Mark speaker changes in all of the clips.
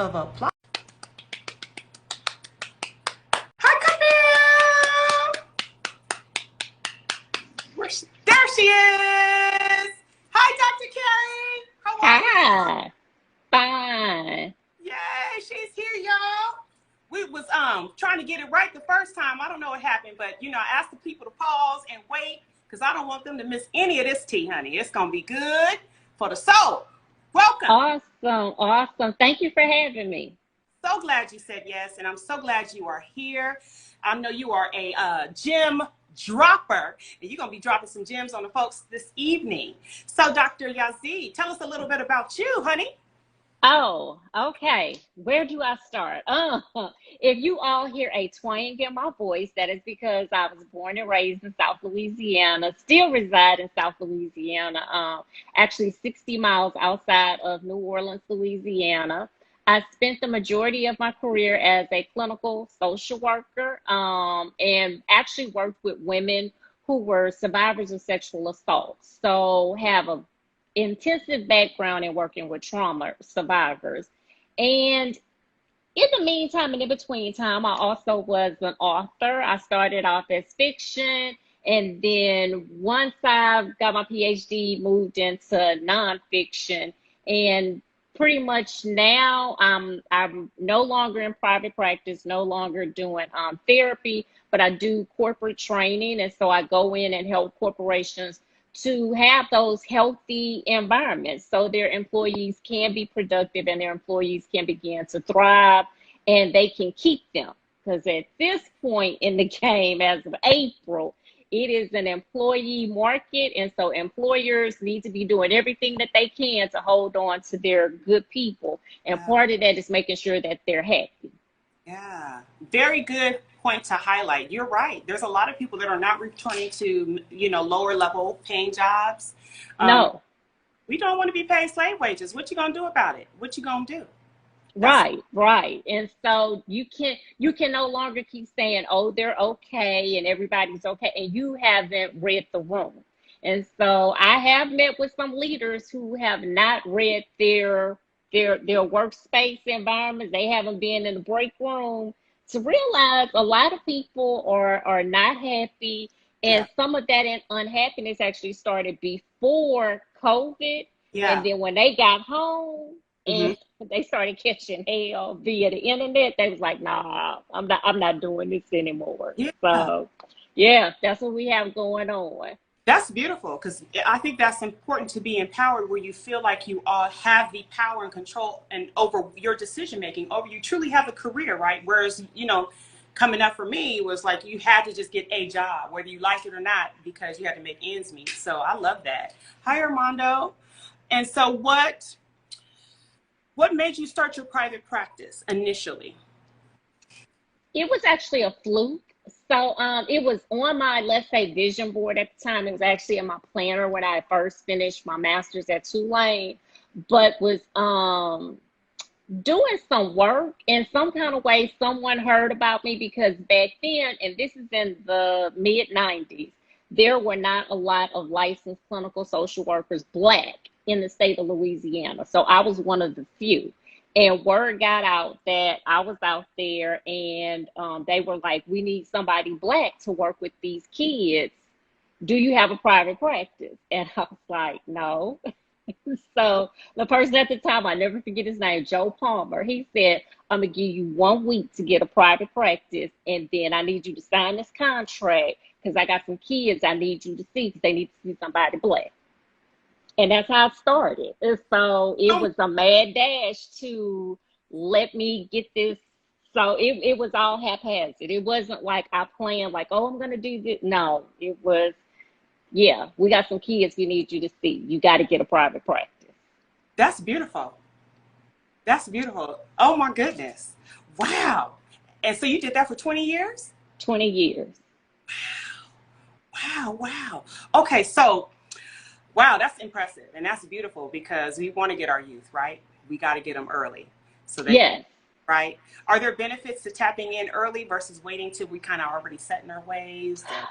Speaker 1: of applause. Hi, Camille. There she is. Hi, Dr. Carrie. How are you?
Speaker 2: Hi, fine.
Speaker 1: Yay, she's here, y'all. We was trying to get it right the first time. I don't know what happened, but I asked the people to pause and wait because I don't want them to miss any of this tea, honey. It's gonna be good for the soul. Welcome.
Speaker 2: Awesome, awesome. Thank you for having me.
Speaker 1: So glad you said yes, and I'm so glad you are here. I know you are a gem dropper, and you're going to be dropping some gems on the folks this evening. So, Dr. Yazzie, tell us a little bit about you, honey.
Speaker 2: Oh, okay. Where do I start? If you all hear a twang in my voice, that is because I was born and raised in South Louisiana, still reside in South Louisiana, actually 60 miles outside of New Orleans, Louisiana. I spent the majority of my career as a clinical social worker, and actually worked with women who were survivors of sexual assault. So have a intensive background in working with trauma survivors. And in the meantime and in between time, I also was an author. I started off as fiction. And then once I got my PhD, moved into nonfiction. And pretty much now I'm no longer in private practice, no longer doing therapy, but I do corporate training. And so I go in and help corporations to have those healthy environments so their employees can be productive and their employees can begin to thrive and they can keep them. Because at this point in the game, as of April, it is an employee market. And so employers need to be doing everything that they can to hold on to their good people. And
Speaker 1: Yeah.
Speaker 2: part of that is making sure that they're happy.
Speaker 1: Yeah, very good point to highlight. You're right. There's a lot of people that are not returning to, lower level paying jobs. Um,
Speaker 2: No.
Speaker 1: we don't want to be paid slave wages. What you gonna do about it? What you gonna do? That's
Speaker 2: Right, right. And so you can no longer keep saying, "Oh, they're okay and everybody's okay," and you haven't read the room. And so I have met with some leaders who have not read their workspace environments. They haven't been in the break room to realize a lot of people are not happy,
Speaker 1: yeah,
Speaker 2: and some of that unhappiness actually started before COVID.
Speaker 1: yeah.
Speaker 2: And then when they got home,
Speaker 1: Hmm.
Speaker 2: and they started catching hell via the internet, they was like, nah, I'm not doing this anymore.
Speaker 1: Yeah.
Speaker 2: So yeah, that's what we have going on.
Speaker 1: That's beautiful because I think that's important to be empowered where you feel like you all have the power and control and over your decision making, over you truly have a career, right? Whereas, coming up for me was like you had to just get a job, whether you liked it or not, because you had to make ends meet. So I love that. Hi, Armando. And so what made you start your private practice initially?
Speaker 2: It was actually a fluke. So it was on my, let's say, vision board at the time. It was actually in my planner when I first finished my master's at Tulane, but was doing some work in some kind of way. Someone heard about me because back then, and this is in the mid 90s, there were not a lot of licensed clinical social workers black in the state of Louisiana. So I was one of the few. And word got out that I was out there, and they were like, we need somebody black to work with these kids. Do you have a private practice? And I was like, no. So the person at the time, I never forget his name, Joe Palmer, he said, I'm going to give you 1 week to get a private practice, and then I need you to sign this contract because I got some kids I need you to see because they need to see somebody black. And that's how it started. And so it
Speaker 1: Oh,
Speaker 2: was a mad dash to let me get this. So it was all haphazard. It wasn't like I planned, like, oh, I'm going to do this. No, it was, yeah, we got some kids we need you to see. You got to get a private practice.
Speaker 1: that's beautiful. That's beautiful. Oh my goodness. Wow. And so you did that for 20 years?
Speaker 2: 20 years.
Speaker 1: Wow, wow. Okay, so wow, that's impressive and that's beautiful because we want to get our youth, right? We got to get them early. So they,
Speaker 2: Yes.
Speaker 1: right? Are there benefits to tapping in early versus waiting till we kind of already set in our ways? And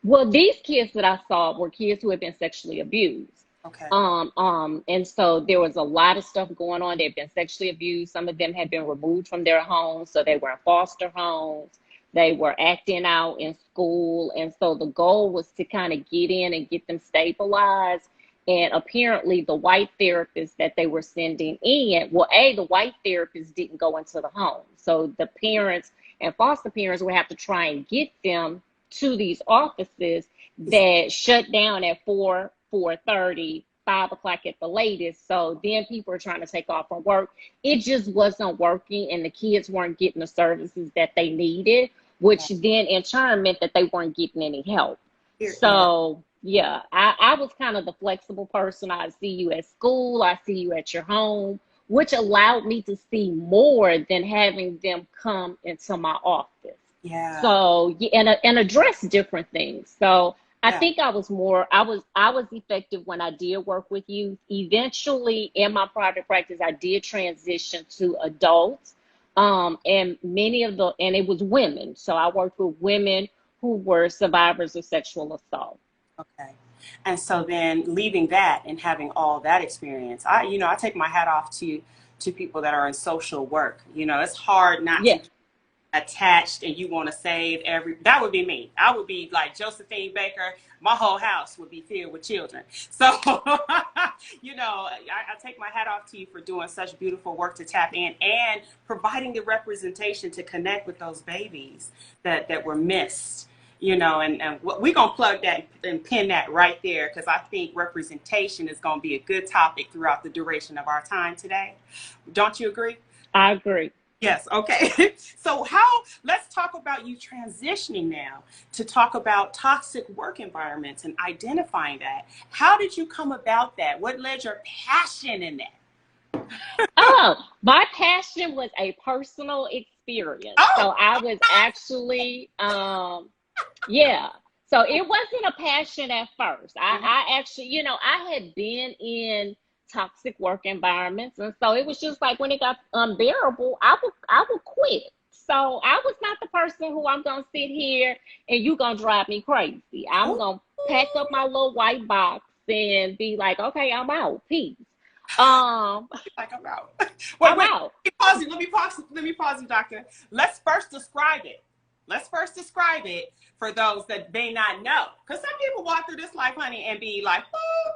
Speaker 2: Well, these kids that I saw were kids who had been sexually abused.
Speaker 1: Okay.
Speaker 2: And so there was a lot of stuff going on. They've been sexually abused. Some of them had been removed from their homes, so they were in foster homes. They were acting out in school, and so the goal was to kind of get in and get them stabilized. And apparently, the white therapists that they were sending in, well, the white therapists didn't go into the home, so the parents and foster parents would have to try and get them to these offices that shut down at 4:30, 5 o'clock at the latest. So then people are trying to take off from work. It just wasn't working, and the kids weren't getting the services that they needed, which then in turn meant that they weren't getting any help.
Speaker 1: Yeah.
Speaker 2: So yeah, I was kind of the flexible person. I see you at school, I see you at your home, which allowed me to see more than having them come into my office.
Speaker 1: Yeah.
Speaker 2: So yeah, and address different things. So I
Speaker 1: Yeah.
Speaker 2: think I was effective when I did work with youth. Eventually in my private practice, I did transition to adults. And and it was women. So I worked with women who were survivors of sexual assault.
Speaker 1: Okay. And so then leaving that and having all that experience, I take my hat off to people that are in social work. It's hard not to
Speaker 2: Yeah.
Speaker 1: get attached and you want to save that would be me. I would be like Josephine Baker. My whole house would be filled with children. So, I take my hat off to you for doing such beautiful work to tap in and providing the representation to connect with those babies that were missed. And we're going to plug that and pin that right there because I think representation is going to be a good topic throughout the duration of our time today. Don't you agree?
Speaker 2: I agree.
Speaker 1: Yes. Okay. So let's talk about you transitioning now to talk about toxic work environments and identifying that. How did you come about that? What led your passion in that?
Speaker 2: Oh, my passion was a personal experience. So
Speaker 1: Oh,
Speaker 2: I was actually, yeah. So it wasn't a passion at first. I actually, I had been in toxic work environments, and so it was just like when it got unbearable, I would quit. So I was not the person who I'm gonna sit here and you gonna drive me crazy. I'm
Speaker 1: oh,
Speaker 2: gonna pack up my little white box and be like, okay, I'm out. Peace. Um,
Speaker 1: like I'm out. Wait,
Speaker 2: I'm
Speaker 1: wait.
Speaker 2: out.
Speaker 1: Let me pause you. Let me pause you, doctor. Let's first describe it. For those that may not know. Because some people walk through this life, honey, and be like, oh,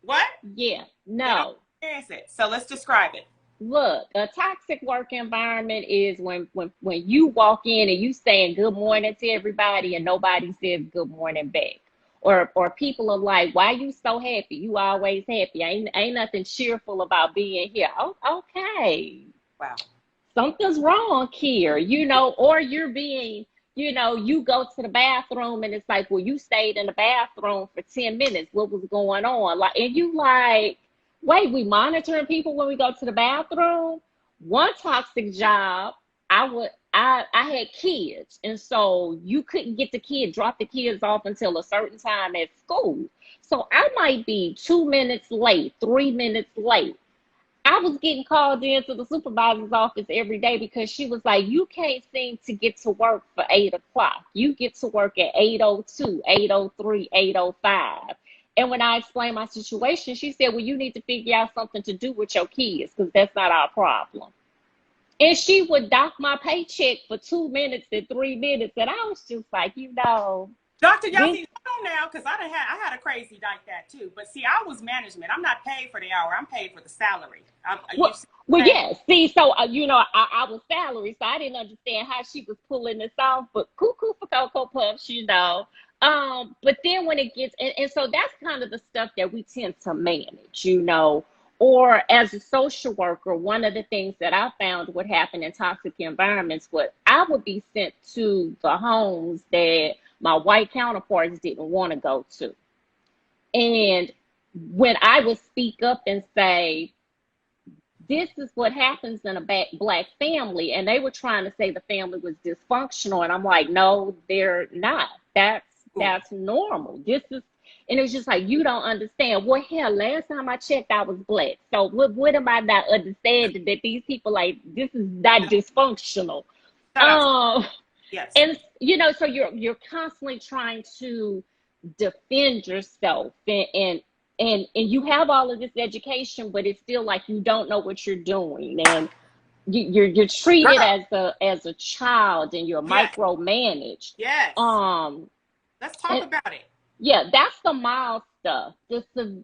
Speaker 1: what?
Speaker 2: Yeah,
Speaker 1: They don't
Speaker 2: no.
Speaker 1: experience it. So let's describe it.
Speaker 2: Look, a toxic work environment is when you walk in and you saying good morning to everybody and nobody says good morning back. Or people are like, why you so happy? You always happy. Ain't nothing cheerful about being here. Oh, okay.
Speaker 1: Wow.
Speaker 2: Something's wrong here, or you're being, you go to the bathroom and it's like, well, you stayed in the bathroom for 10 minutes. What was going on? Like, and you like, wait, we monitoring people when we go to the bathroom? One toxic job, I had kids, and so you couldn't drop the kids off until a certain time at school. So I might be 2 minutes late, 3 minutes late. I was getting called into the supervisor's office every day because she was like, you can't seem to get to work for 8 o'clock. You get to work at 8:02, 8:03, 8:05. And when I explained my situation, she said, well, you need to figure out something to do with your kids because that's not our problem. And she would dock my paycheck for 2 minutes and 3 minutes. And I was just like,
Speaker 1: Dr.
Speaker 2: this,
Speaker 1: Yasi, hold on now, because I had a crazy like that too. But see, I was management. I'm not paid for the hour. I'm paid for the salary. You
Speaker 2: well,
Speaker 1: see what
Speaker 2: well,
Speaker 1: I'm saying?
Speaker 2: yeah. See, so I was salary, so I didn't understand how she was pulling this off. But cuckoo for cocoa puffs. But then when it gets, and so that's kind of the stuff that we tend to manage. Or as a social worker, one of the things that I found would happen in toxic environments was I would be sent to the homes that my white counterparts didn't want to go to. And when I would speak up and say, this is what happens in a black family, and they were trying to say the family was dysfunctional, and I'm like, no, they're not. That's normal. This is, and it's just like, you don't understand. Well, hell, last time I checked, I was black. So what am I not understanding that these people like this is not dysfunctional?
Speaker 1: Shout out to
Speaker 2: Um,
Speaker 1: yes.
Speaker 2: and so you're constantly trying to defend yourself, and and you have all of this education, but it's still like you don't know what you're doing, and you're treated
Speaker 1: Girl,
Speaker 2: as a child, and you're
Speaker 1: yes,
Speaker 2: micromanaged.
Speaker 1: yes.
Speaker 2: Um,
Speaker 1: Let's talk
Speaker 2: and
Speaker 1: about it.
Speaker 2: yeah, that's the mild stuff. Just the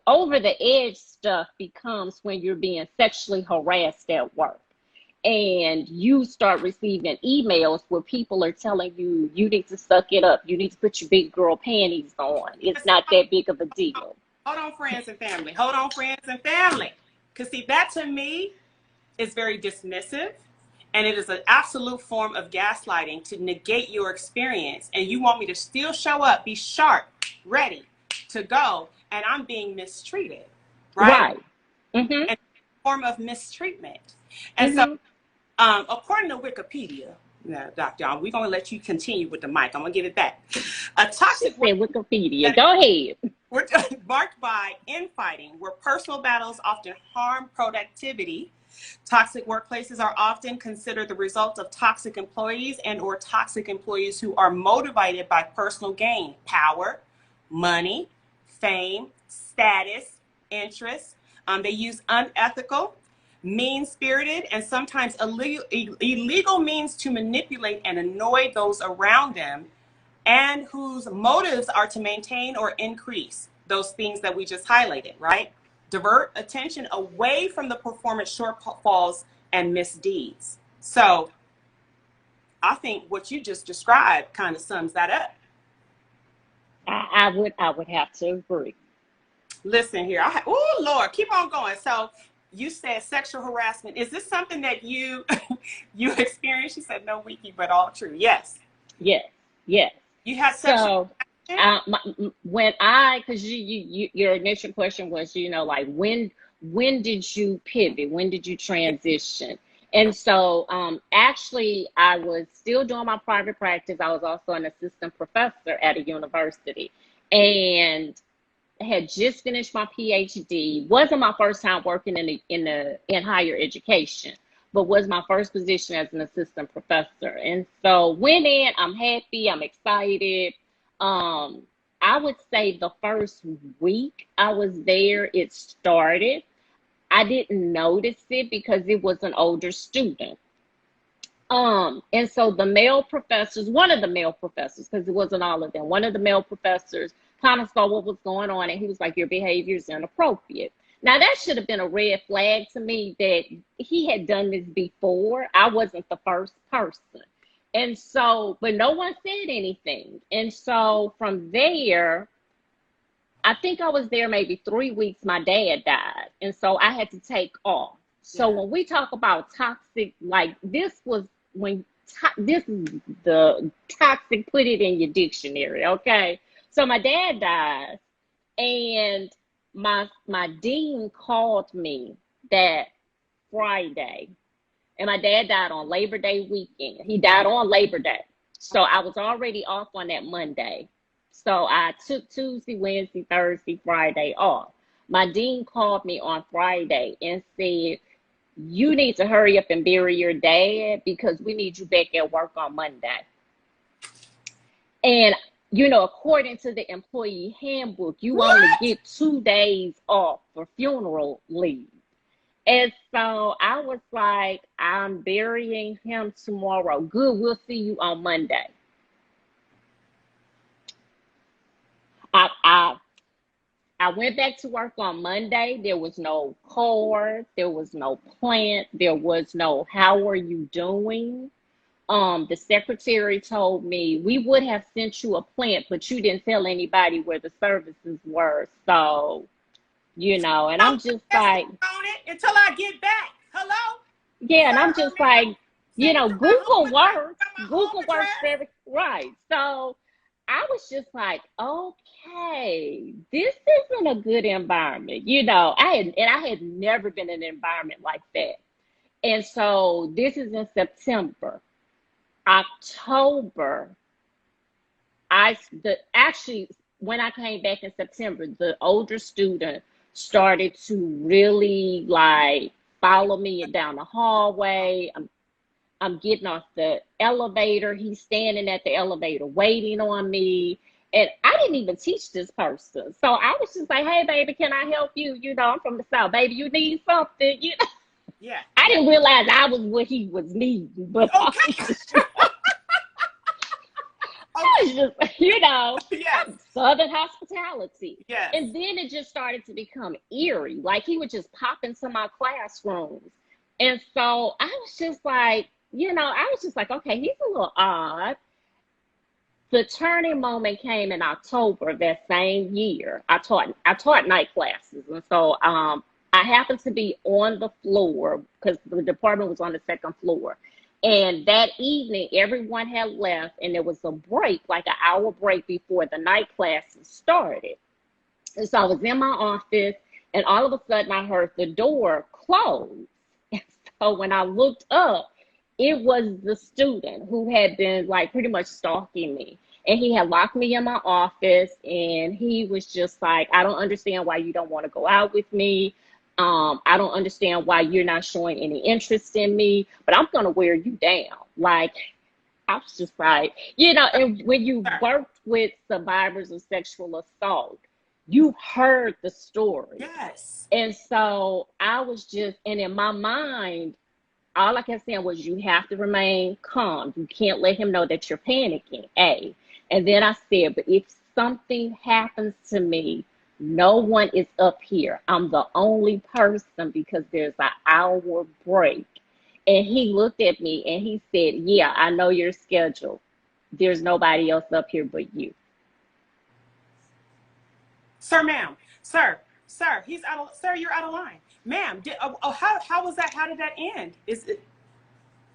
Speaker 2: over the edge stuff becomes when you're being sexually harassed at work, and you start receiving emails where people are telling you you need to suck it up, you need to put your big girl panties on. It's
Speaker 1: Let's
Speaker 2: not
Speaker 1: talk.
Speaker 2: that big of a deal.
Speaker 1: Hold on, friends and family. Hold on, friends and family. Because, see, that to me is very dismissive. And it is an absolute form of gaslighting to negate your experience. And you want me to still show up, be sharp, ready to go. And I'm being mistreated, right?
Speaker 2: Right. Mm-hmm.
Speaker 1: And form of mistreatment. And so,
Speaker 2: Mm-hmm.
Speaker 1: according to Wikipedia, now, Dr. John, we're going to let you continue with the mic. I'm going to give it back. A
Speaker 2: She
Speaker 1: toxic
Speaker 2: said Wikipedia. Go ahead.
Speaker 1: we're marked by infighting, where personal battles often harm productivity. Toxic workplaces are often considered the result of toxic employees and or toxic employees who are motivated by personal gain, power, money, fame, status, interest. They use unethical, mean-spirited, and sometimes illegal means to manipulate and annoy those around them, and whose motives are to maintain or increase those things that we just highlighted, right? Divert attention away from the performance shortfalls and misdeeds. So I think what you just described kind of sums that up.
Speaker 2: I would have to agree.
Speaker 1: Listen here. Oh, Lord, keep on going. So you said sexual harassment. Is this something that you you experienced? You said no wiki, but all true. Yes.
Speaker 2: Yes, yes.
Speaker 1: You had sexual
Speaker 2: So,
Speaker 1: harassment?
Speaker 2: when I, because your initial question was, like when did you pivot? When did you transition? And so, actually, I was still doing my private practice. I was also an assistant professor at a university, and had just finished my PhD. Wasn't my first time working in higher education, but was my first position as an assistant professor. And so went in. I'm happy. I'm excited. Um, I would say the first week I was there, it started. I didn't notice it because it was an older student. And so the male professors, one of the male professors, because it wasn't all of them, one of the male professors kind of saw what was going on, and he was like, your behavior is inappropriate. Now, that should have been a red flag to me that he had done this before. I wasn't the first person. And so, but no one said anything. And so from there, I think I was there maybe 3 weeks. My dad died. And so I had to take off. So
Speaker 1: Yeah.
Speaker 2: when we talk about toxic, like this was when this is the toxic, put it in your dictionary, okay? So my dad died, and my dean called me that Friday, and my dad died on Labor Day weekend. He died on Labor Day. So I was already off on that Monday. So I took Tuesday, Wednesday, Thursday, Friday off. My dean called me on Friday and said, you need to hurry up and bury your dad because we need you back at work on Monday. And, according to the employee handbook, you only
Speaker 1: What?
Speaker 2: get 2 days off for funeral leave. And so I was like, I'm burying him tomorrow. Good, we'll see you on Monday. I I went back to work on Monday. There was no card, there was no plant, there was no how are you doing. The secretary told me we would have sent you a plant, but you didn't tell anybody where the services were. So, and
Speaker 1: I'm
Speaker 2: I'm just
Speaker 1: testing
Speaker 2: like,
Speaker 1: on it until I get back. Hello?
Speaker 2: yeah, and I'm
Speaker 1: Sir or
Speaker 2: just
Speaker 1: ma'am?
Speaker 2: like,
Speaker 1: Send it to my home
Speaker 2: Google
Speaker 1: address.
Speaker 2: works.
Speaker 1: Got my home
Speaker 2: Google works
Speaker 1: address?
Speaker 2: very right. So I was just like, okay, this isn't a good environment. I had never been in an environment like that. And so this is in September. October, actually when I came back in September, the older student started to really like follow me down the hallway. I'm getting off the elevator. He's standing at the elevator waiting on me. And I didn't even teach this person. So I was just like, hey, baby, can I help you? You know, I'm from the South. Baby, you need something. You know,
Speaker 1: Yeah.
Speaker 2: I
Speaker 1: Yeah.
Speaker 2: didn't realize I was what he was needing. But
Speaker 1: Okay.
Speaker 2: I was just, you know,
Speaker 1: Yes.
Speaker 2: Southern hospitality.
Speaker 1: Yes.
Speaker 2: And then it just started to become eerie. Like he would just pop into my classrooms. And so I was just like, you know, I was just like, okay, he's a little odd. The turning moment came in October of that same year. I taught night classes, and so I happened to be on the floor because the department was on the second floor. And that evening, everyone had left, and there was a break, like an hour break before the night classes started. And so I was in my office, and all of a sudden, I heard the door close. And so when I looked up, it was the student who had been like pretty much stalking me. And he had locked me in my office, and he was just like, I don't understand why you don't want to go out with me. I don't understand why you're not showing any interest in me, but I'm going to wear you down. Like, I was just like, you know, and when you
Speaker 1: Sir.
Speaker 2: worked with survivors of sexual assault, you heard the story.
Speaker 1: Yes.
Speaker 2: And so I was just, and in my mind, all I kept saying was, you have to remain calm. You can't let him know that you're panicking, A. And then I said, but if something happens to me, no one is up here. I'm the only person because there's an hour break. And he looked at me and he said, yeah, I know your schedule. There's nobody else up here but you.
Speaker 1: Sir, ma'am. Sir, he's out of, sir, you're out of line. Ma'am, how was that? How did that end? Is it?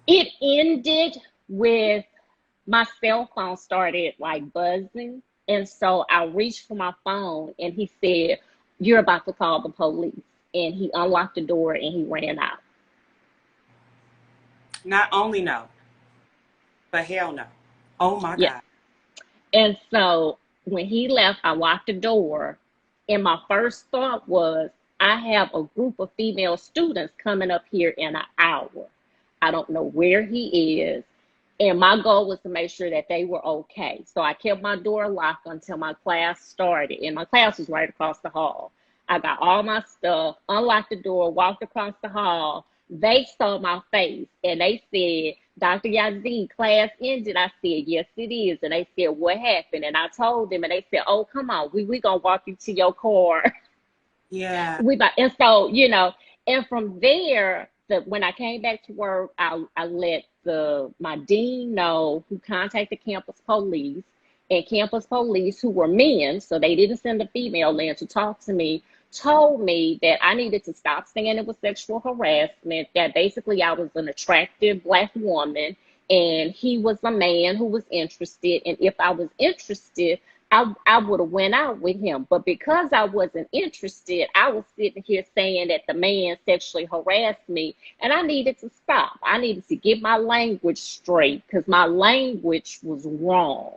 Speaker 2: It ended with my cell phone started like buzzing. And so I reached for my phone and he said, you're about to call the police. And he unlocked the door and he ran out.
Speaker 1: Not only no, but hell no. Oh my
Speaker 2: Yeah.
Speaker 1: God.
Speaker 2: And so when he left, I locked the door. And my first thought was, I have a group of female students coming up here in an hour. I don't know where he is. And my goal was to make sure that they were okay. So I kept my door locked until my class started. And my class was right across the hall. I got all my stuff, unlocked the door, walked across the hall. They saw my face and they said, Dr. Yazzie, class ended. I said, yes, it is. And they said, what happened? And I told them, and they said, oh, come on, we gonna walk you to your car.
Speaker 1: Yeah.
Speaker 2: And so, you know, and from there, when I came back to work, I let my dean know, who contacted campus police, and campus police, who were men, so they didn't send a female in to talk to me, told me that I needed to stop saying it was sexual harassment, that basically I was an attractive Black woman, and he was a man who was interested, and if I was interested, I would have went out with him. But because I wasn't interested, I was sitting here saying that the man sexually harassed me, and I needed to stop. I needed to get my language straight because my language was wrong.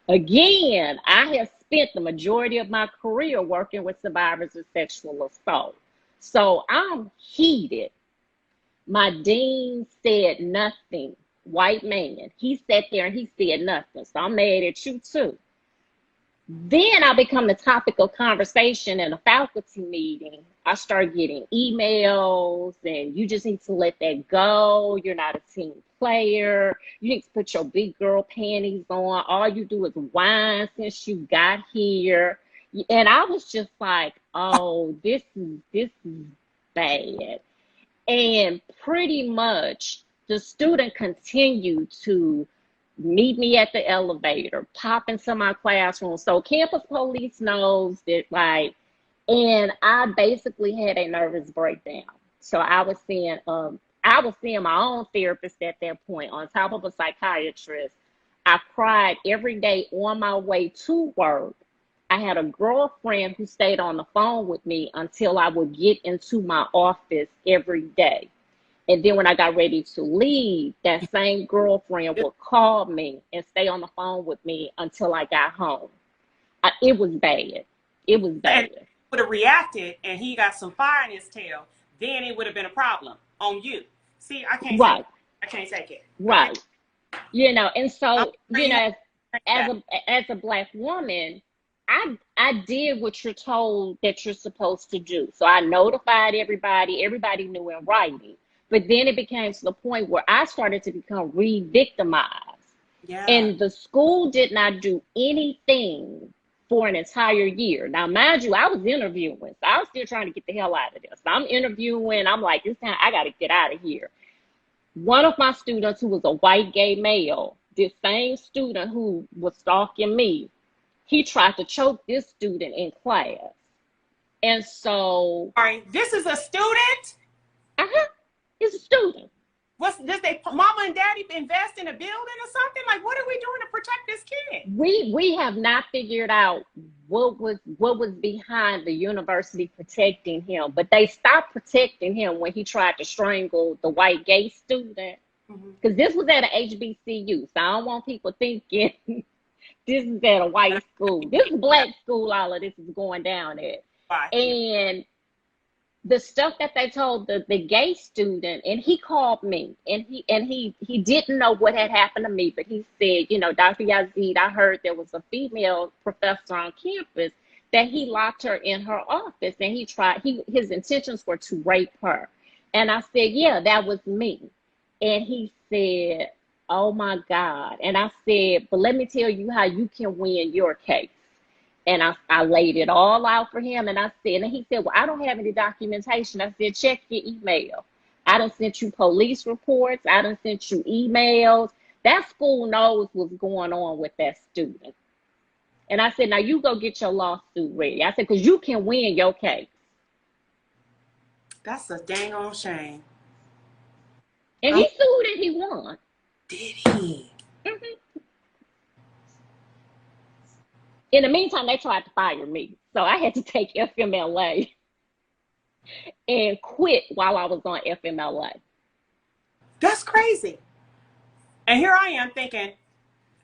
Speaker 2: Again, I have spent the majority of my career working with survivors of sexual assault. So I'm heated. My dean said nothing. White man. He sat there and he said nothing. So I'm mad at you too. Then I become the topic of conversation in a faculty meeting. I start getting emails, and you just need to let that go. You're not a team player. You need to put your big girl panties on. All you do is whine since you got here. And I was just like, oh, this is bad. And pretty much the student continued to meet me at the elevator, pop into my classroom. So campus police knows that, like, and I basically had a nervous breakdown. So I was seeing my own therapist at that point, on top of a psychiatrist. I cried every day on my way to work. I had a girlfriend who stayed on the phone with me until I would get into my office every day. And then when I got ready to leave, that same girlfriend would call me and stay on the phone with me until I got home. It was bad. It was bad.
Speaker 1: And would have reacted and he got some fire in his tail, then it would have been a problem on you. See, I can't take
Speaker 2: Right.
Speaker 1: it. I can't take it.
Speaker 2: Right. You know, and so, you know, as a black woman, I did what you're told that you're supposed to do. So I notified everybody. Everybody knew in writing. But then it became to the point where I started to become re-victimized.
Speaker 1: Yeah.
Speaker 2: And the school did not do anything for an entire year. Now, mind you, I was interviewing. So I was still trying to get the hell out of this. So I'm interviewing. I'm like, this time I got to get out of here. One of my students who was a white gay male, this same student who was stalking me, he tried to choke this student in class. And so,
Speaker 1: All right, this is a student.
Speaker 2: he's a student.
Speaker 1: Does they mama and daddy invest in a building or something? Like, what are we doing to protect this kid?
Speaker 2: We have not figured out what was behind the university protecting him, but they stopped protecting him when he tried to strangle the white gay student. Because this was at an HBCU, so I don't want people thinking this is at a white school. This is black school. All of this is going down at.
Speaker 1: Right.
Speaker 2: And the stuff that they told the gay student, and he called me, and he didn't know what had happened to me, but he said, you know, Dr. Yazid, I heard there was a female professor on campus that he locked her in her office, and his intentions were to rape her. And I said, yeah, that was me. And he said, oh my God. And I said, but let me tell you how you can win your case. And I laid it all out for him. And I said, and he said, well, I don't have any documentation. I said, check your email. I done sent you police reports. I done sent you emails. That school knows what's going on with that student. And I said, now you go get your lawsuit ready. I said, because you can win your case.
Speaker 1: That's a dang on shame.
Speaker 2: And he sued and he won.
Speaker 1: Did he?
Speaker 2: Mm-hmm. In the meantime, they tried to fire me. So I had to take FMLA and quit while I was on FMLA.
Speaker 1: That's crazy. And here I am thinking,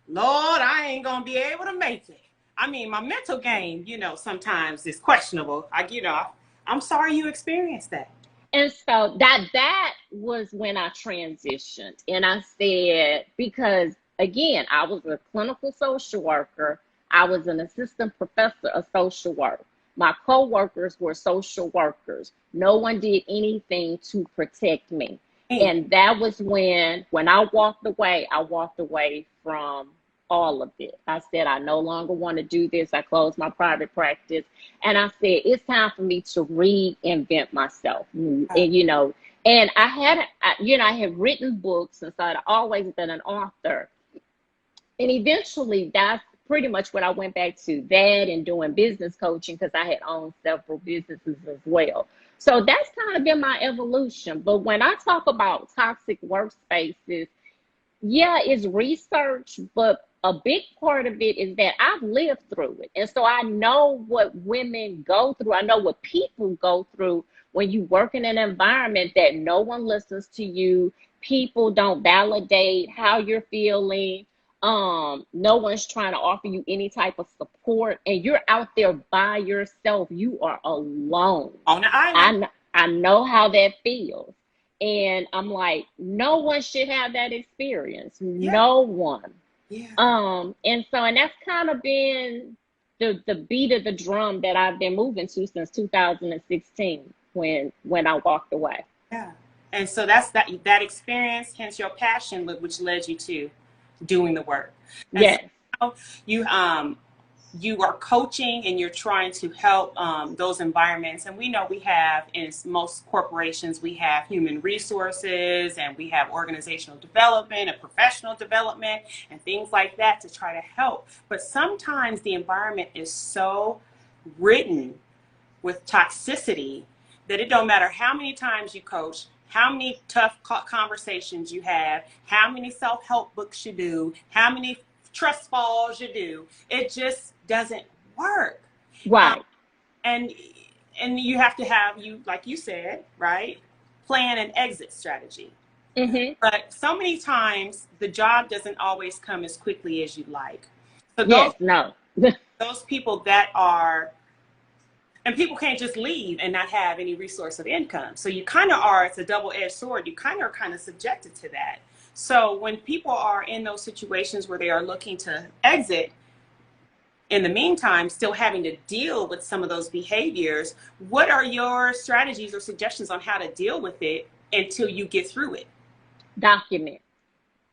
Speaker 1: Lord, I ain't going to be able to make it. I mean, my mental game, you know, sometimes is questionable. I'm sorry you experienced that.
Speaker 2: And so that was when I transitioned. And I said, because again, I was a clinical social worker. I was an assistant professor of social work. My coworkers were social workers. No one did anything to protect me. And that was when I walked away from all of it. I said, I no longer want to do this. I closed my private practice. And I said, it's time for me to reinvent myself. And, you know, and I had written books, and so I'd always been an author. And eventually that's pretty much what I went back to, that and doing business coaching, because I had owned several businesses as well. So that's kind of been my evolution. But when I talk about toxic workspaces, yeah, it's research, but a big part of it is that I've lived through it. And so I know what women go through. I know what people go through when you work in an environment that no one listens to you. People don't validate how you're feeling. No one's trying to offer you any type of support, and you're out there by yourself. You are alone
Speaker 1: on the island.
Speaker 2: I know how that feels, and I'm like, no one should have that experience. Yeah. No one.
Speaker 1: Yeah.
Speaker 2: And that's kind of been the beat of the drum that I've been moving to since 2016 when I walked away.
Speaker 1: Yeah. And so that's that experience, hence your passion, which led you to doing the work. And
Speaker 2: yes.
Speaker 1: So you are coaching and you're trying to help those environments. And we know we have, in most corporations, we have human resources and we have organizational development and professional development and things like that to try to help. But sometimes the environment is so ridden with toxicity that it don't matter how many times you coach, how many tough conversations you have, how many self-help books you do, how many trust falls you do, it just doesn't work.
Speaker 2: Right.
Speaker 1: And you have to have, like you said, right, plan an exit strategy.
Speaker 2: Mm-hmm.
Speaker 1: But so many times the job doesn't always come as quickly as you'd like. So those people that are, and people can't just leave and not have any resource of income. So you kind of are, it's a double-edged sword. You kind of are subjected to that. So when people are in those situations where they are looking to exit, in the meantime, still having to deal with some of those behaviors, what are your strategies or suggestions on how to deal with it until you get through it?
Speaker 2: Document.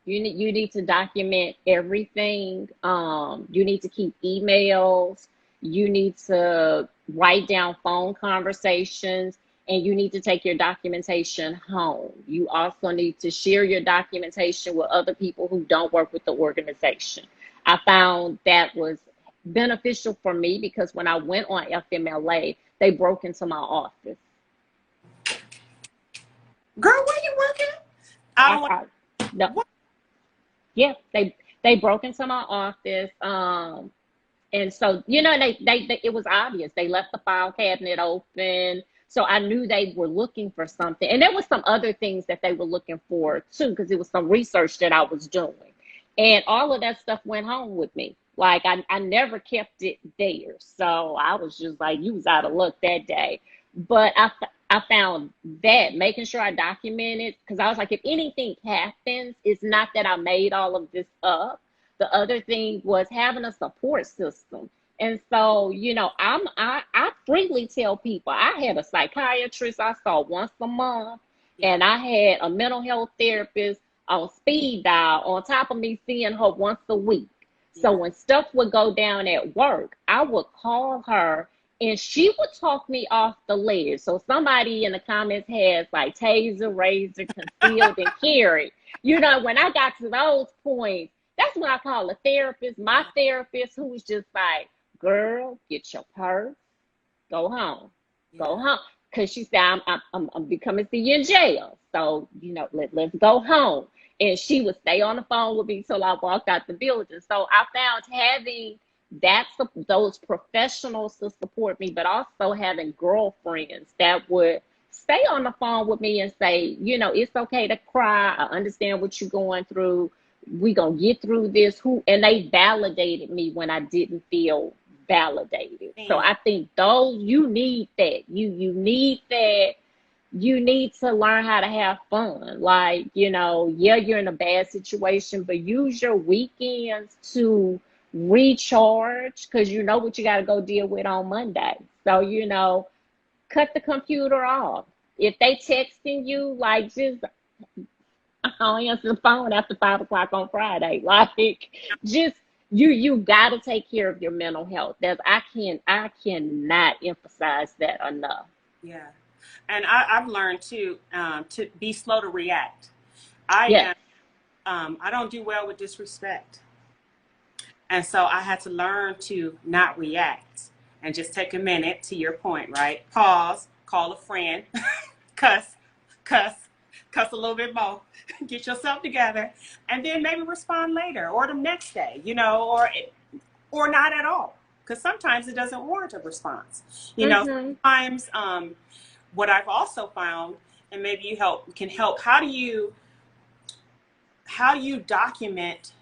Speaker 2: You need to document everything. You need to keep emails. You need to write down phone conversations, and you need to take your documentation home. You also need to share your documentation with other people who don't work with the organization. I found that was beneficial for me because when I went on FMLA, they broke into my office.
Speaker 1: Girl, where you working? I don't want.
Speaker 2: No,
Speaker 1: What?
Speaker 2: yeah, they broke into my office. And so, they it was obvious. They left the file cabinet open. So I knew they were looking for something. And there was some other things that they were looking for too, because it was some research that I was doing. And all of that stuff went home with me. Like I never kept it there. So I was just like, you was out of luck that day. But I found that making sure I documented, because I was like, if anything happens, it's not that I made all of this up. The other thing was having a support system. And so, I freely tell people I had a psychiatrist I saw once a month,
Speaker 1: Yeah.
Speaker 2: and I had a mental health therapist on speed dial on top of me seeing her once a week. So
Speaker 1: Yeah.
Speaker 2: when stuff would go down at work, I would call her and she would talk me off the ledge. So somebody in the comments has like taser, razor, concealed, and carry. When I got to those points, that's when I call a therapist, my therapist, who was just like, girl, get your purse, go home, go
Speaker 1: Yeah.
Speaker 2: home. Because she said, I'm becoming see you in jail. So, let's go home. And she would stay on the phone with me till I walked out the building. So I found having those professionals to support me, but also having girlfriends that would stay on the phone with me and say, it's okay to cry. I understand what you're going through. We gonna get through this. And they validated me when I didn't feel validated. So I think you need that. You need that. You need to learn how to have fun. Like, yeah, you're in a bad situation, but use your weekends to recharge, because you know what you got to go deal with on Monday. So, cut the computer off. If they texting you, like, just I don't answer the phone after 5 o'clock on Friday. Like, just you got to take care of your mental health. I cannot emphasize that enough.
Speaker 1: Yeah. And I've learned to be slow to react.
Speaker 2: Yes.
Speaker 1: I don't do well with disrespect. And so I had to learn to not react and just take a minute, to your point, right? Pause, call a friend, cuss, cuss, cuss a little bit more, get yourself together, and then maybe respond later or the next day, or not at all. Because sometimes it doesn't warrant a response.
Speaker 2: Mm-hmm.
Speaker 1: Sometimes what I've also found, and maybe can help, how do you document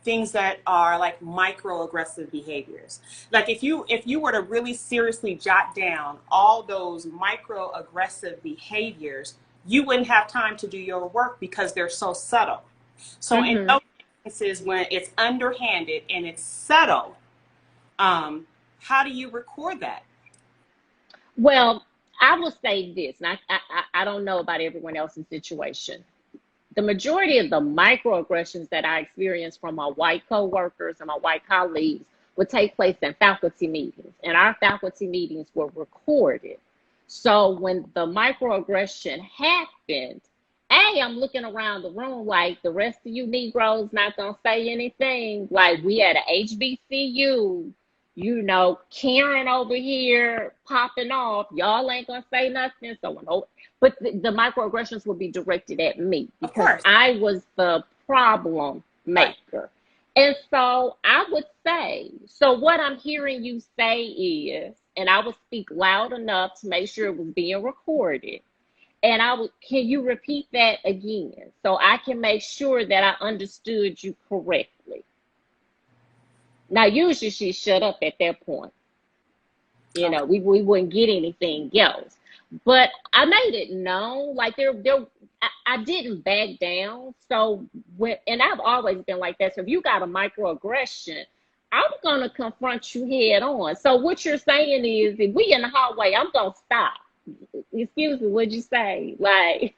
Speaker 1: things that are like microaggressive behaviors? Like if you were to really seriously jot down all those microaggressive behaviors, you wouldn't have time to do your work because they're so subtle. So in
Speaker 2: Mm-hmm.
Speaker 1: those instances when it's underhanded and it's subtle, how do you record that?
Speaker 2: Well, I will say this, and I don't know about everyone else's situation. The majority of the microaggressions that I experienced from my white coworkers and my white colleagues would take place in faculty meetings, and our faculty meetings were recorded. So when the microaggression happened, I'm looking around the room like, the rest of you Negroes not gonna say anything. Like, we had a HBCU, Karen over here popping off. Y'all ain't gonna say nothing. But the microaggressions would be directed at me
Speaker 1: Of
Speaker 2: because
Speaker 1: course.
Speaker 2: I was the problem
Speaker 1: Right.
Speaker 2: maker. And so I would say, so what I'm hearing you say is, and I would speak loud enough to make sure it was being recorded. And can you repeat that again so I can make sure that I understood you correctly? Now, usually she shut up at that point.
Speaker 1: Okay.
Speaker 2: We wouldn't get anything else. but I made it known, like I didn't back down. So and I've always been like that. So if you got a microaggression, I'm gonna confront you head on. So what you're saying is, if we in the hallway, I'm gonna stop. Excuse me, what'd you say? Like,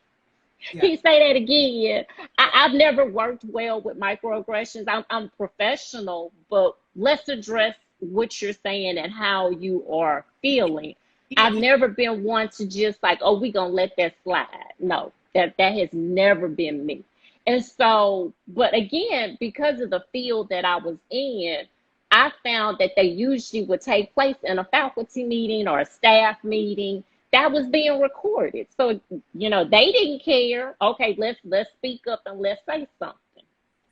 Speaker 1: Yeah.
Speaker 2: can you say that again? I've never worked well with microaggressions. I'm professional, but let's address what you're saying and how you are feeling.
Speaker 1: Yeah.
Speaker 2: I've never been one to just like, oh, we gonna let that slide. No, that has never been me. And so, but again, because of the field that I was in, I found that they usually would take place in a faculty meeting or a staff meeting that was being recorded. So, they didn't care. Okay, let's speak up and let's say something.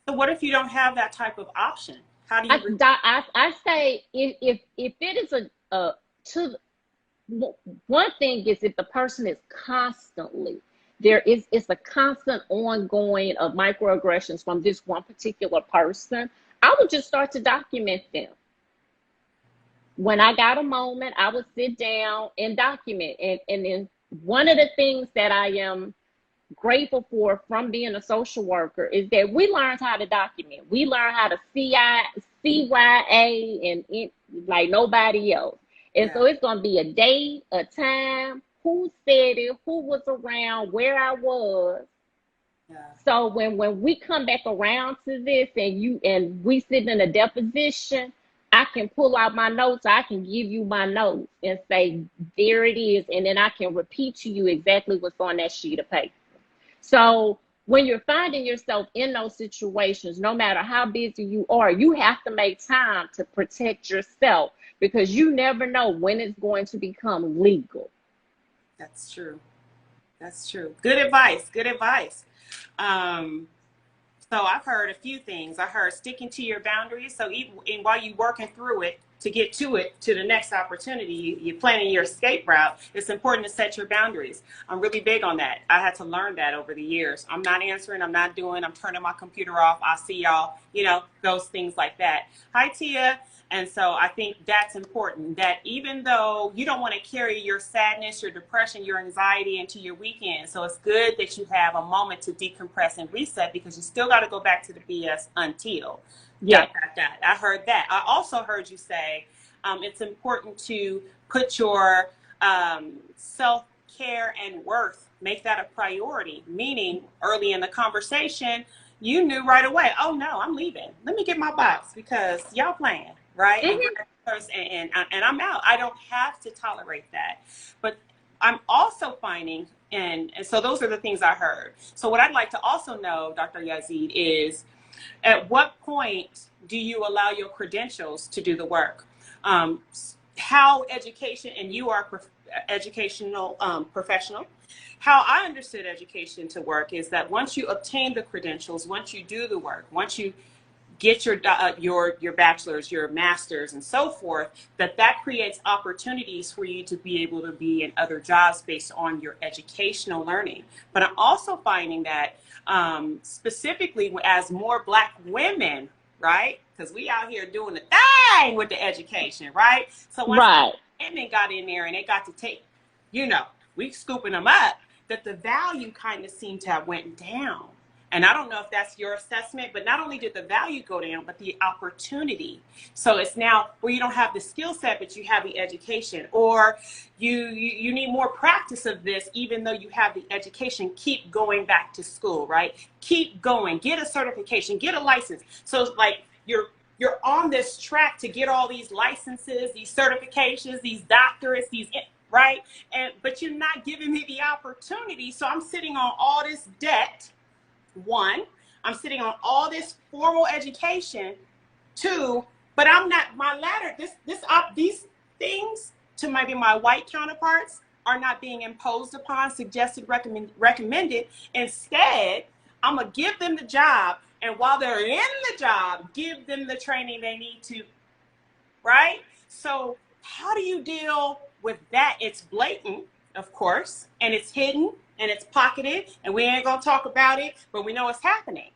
Speaker 1: So what if you don't have that type of option? How do you?
Speaker 2: I say if it is a to one thing is if the person is constantly it's a constant ongoing of microaggressions from this one particular person, I would just start to document them. When I got a moment, I would sit down and document. And then one of the things that I am grateful for from being a social worker is that we learned how to document. We learned how to CYA and like nobody else. And
Speaker 1: Yeah.
Speaker 2: so it's going to be a date, a time, who said it, who was around, where I was.
Speaker 1: Yeah.
Speaker 2: So when we come back around to this and we sit in a deposition, I can pull out my notes. I can give you my notes and say, there it is. And then I can repeat to you exactly what's on that sheet of paper. So when you're finding yourself in those situations, no matter how busy you are, you have to make time to protect yourself because you never know when it's going to become legal.
Speaker 1: That's true. That's true. Good advice. Good advice. Um, So I've heard a few things. I heard sticking to your boundaries. So even while you're working through it to get to the next opportunity, you're planning your escape route. It's important to set your boundaries. I'm really big on that. I had to learn that over the years. I'm not answering. I'm not doing. I'm turning my computer off. I'll see y'all. Those things like that. Hi, Tia. And so I think that's important, that even though you don't want to carry your sadness, your depression, your anxiety into your weekend. So it's good that you have a moment to decompress and reset because you still got to go back to the BS until.
Speaker 2: Yeah.
Speaker 1: I heard that. I also heard you say it's important to put your self-care and worth, make that a priority, meaning early in the conversation, you knew right away, oh no, I'm leaving. Let me get my box because y'all playing. Right?
Speaker 2: Mm-hmm.
Speaker 1: And I'm out. I don't have to tolerate that. But I'm also finding, and so those are the things I heard. So what I'd like to also know, Dr. Yazid, is at what point do you allow your credentials to do the work? How education, and you are educational professional, how I understood education to work is that once you obtain the credentials, once you do the work, once you get your bachelor's, your master's, and so forth, that creates opportunities for you to be able to be in other jobs based on your educational learning. But I'm also finding that specifically as more Black women, right? Because we out here doing the thing with the education, right? So once
Speaker 2: Right.
Speaker 1: women got in there and they got to take, we scooping them up, that the value kind of seemed to have went down. And I don't know if that's your assessment, but not only did the value go down, but the opportunity. So it's now where you don't have the skill set, but you have the education, or you need more practice of this, even though you have the education. Keep going back to school, right? Keep going, get a certification, get a license. So it's like you're on this track to get all these licenses, these certifications, these doctorates, right? But you're not giving me the opportunity. So I'm sitting on all this debt. One, I'm sitting on all this formal education. Two, but I'm not, my ladder, these things to maybe my white counterparts are not being imposed upon, suggested, recommended. Instead, I'm gonna give them the job, and while they're in the job, give them the training they need to, right? So how do you deal with that? It's blatant, of course, and it's hidden, and it's pocketed, and we ain't gonna talk about it, but we know it's happening.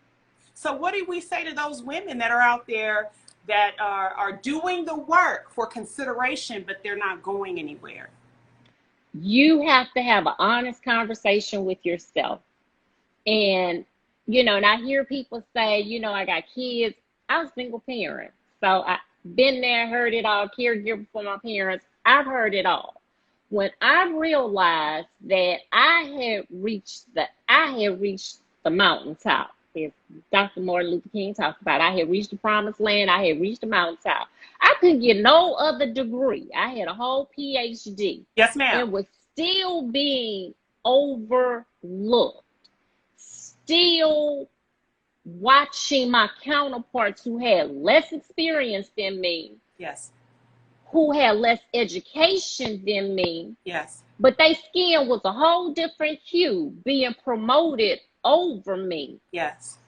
Speaker 1: So what do we say to those women that are out there that are doing the work for consideration, but they're not going anywhere?
Speaker 2: You have to have an honest conversation with yourself. And, and I hear people say, I got kids. I was a single parent. So I've been there, heard it all, caregiver for my parents. I've heard it all. When I realized that I had reached the mountaintop, as Dr. Martin Luther King talked about, I had reached the promised land, I had reached the mountaintop. I couldn't get no other degree. I had a whole PhD.
Speaker 1: Yes, ma'am.
Speaker 2: And was still being overlooked. Still watching my counterparts who had less experience than me.
Speaker 1: Yes.
Speaker 2: Who had less education than me.
Speaker 1: Yes.
Speaker 2: But their skin was a whole different hue being promoted over me.
Speaker 1: Yes.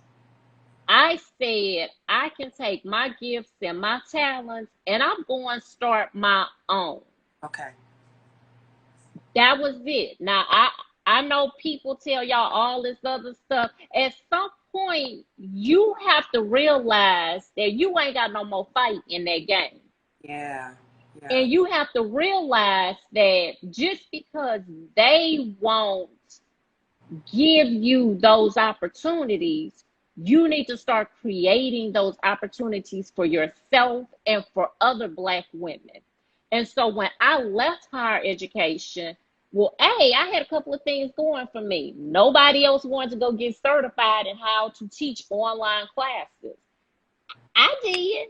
Speaker 2: I said, I can take my gifts and my talents and I'm going to start my own.
Speaker 1: Okay.
Speaker 2: That was it. Now, I know people tell y'all all this other stuff. At some point, you have to realize that you ain't got no more fight in that game.
Speaker 1: Yeah. Yeah.
Speaker 2: And you have to realize that just because they won't give you those opportunities, you need to start creating those opportunities for yourself and for other Black women. And so when I left higher education, well, I had a couple of things going for me. Nobody else wanted to go get certified in how to teach online classes. I did.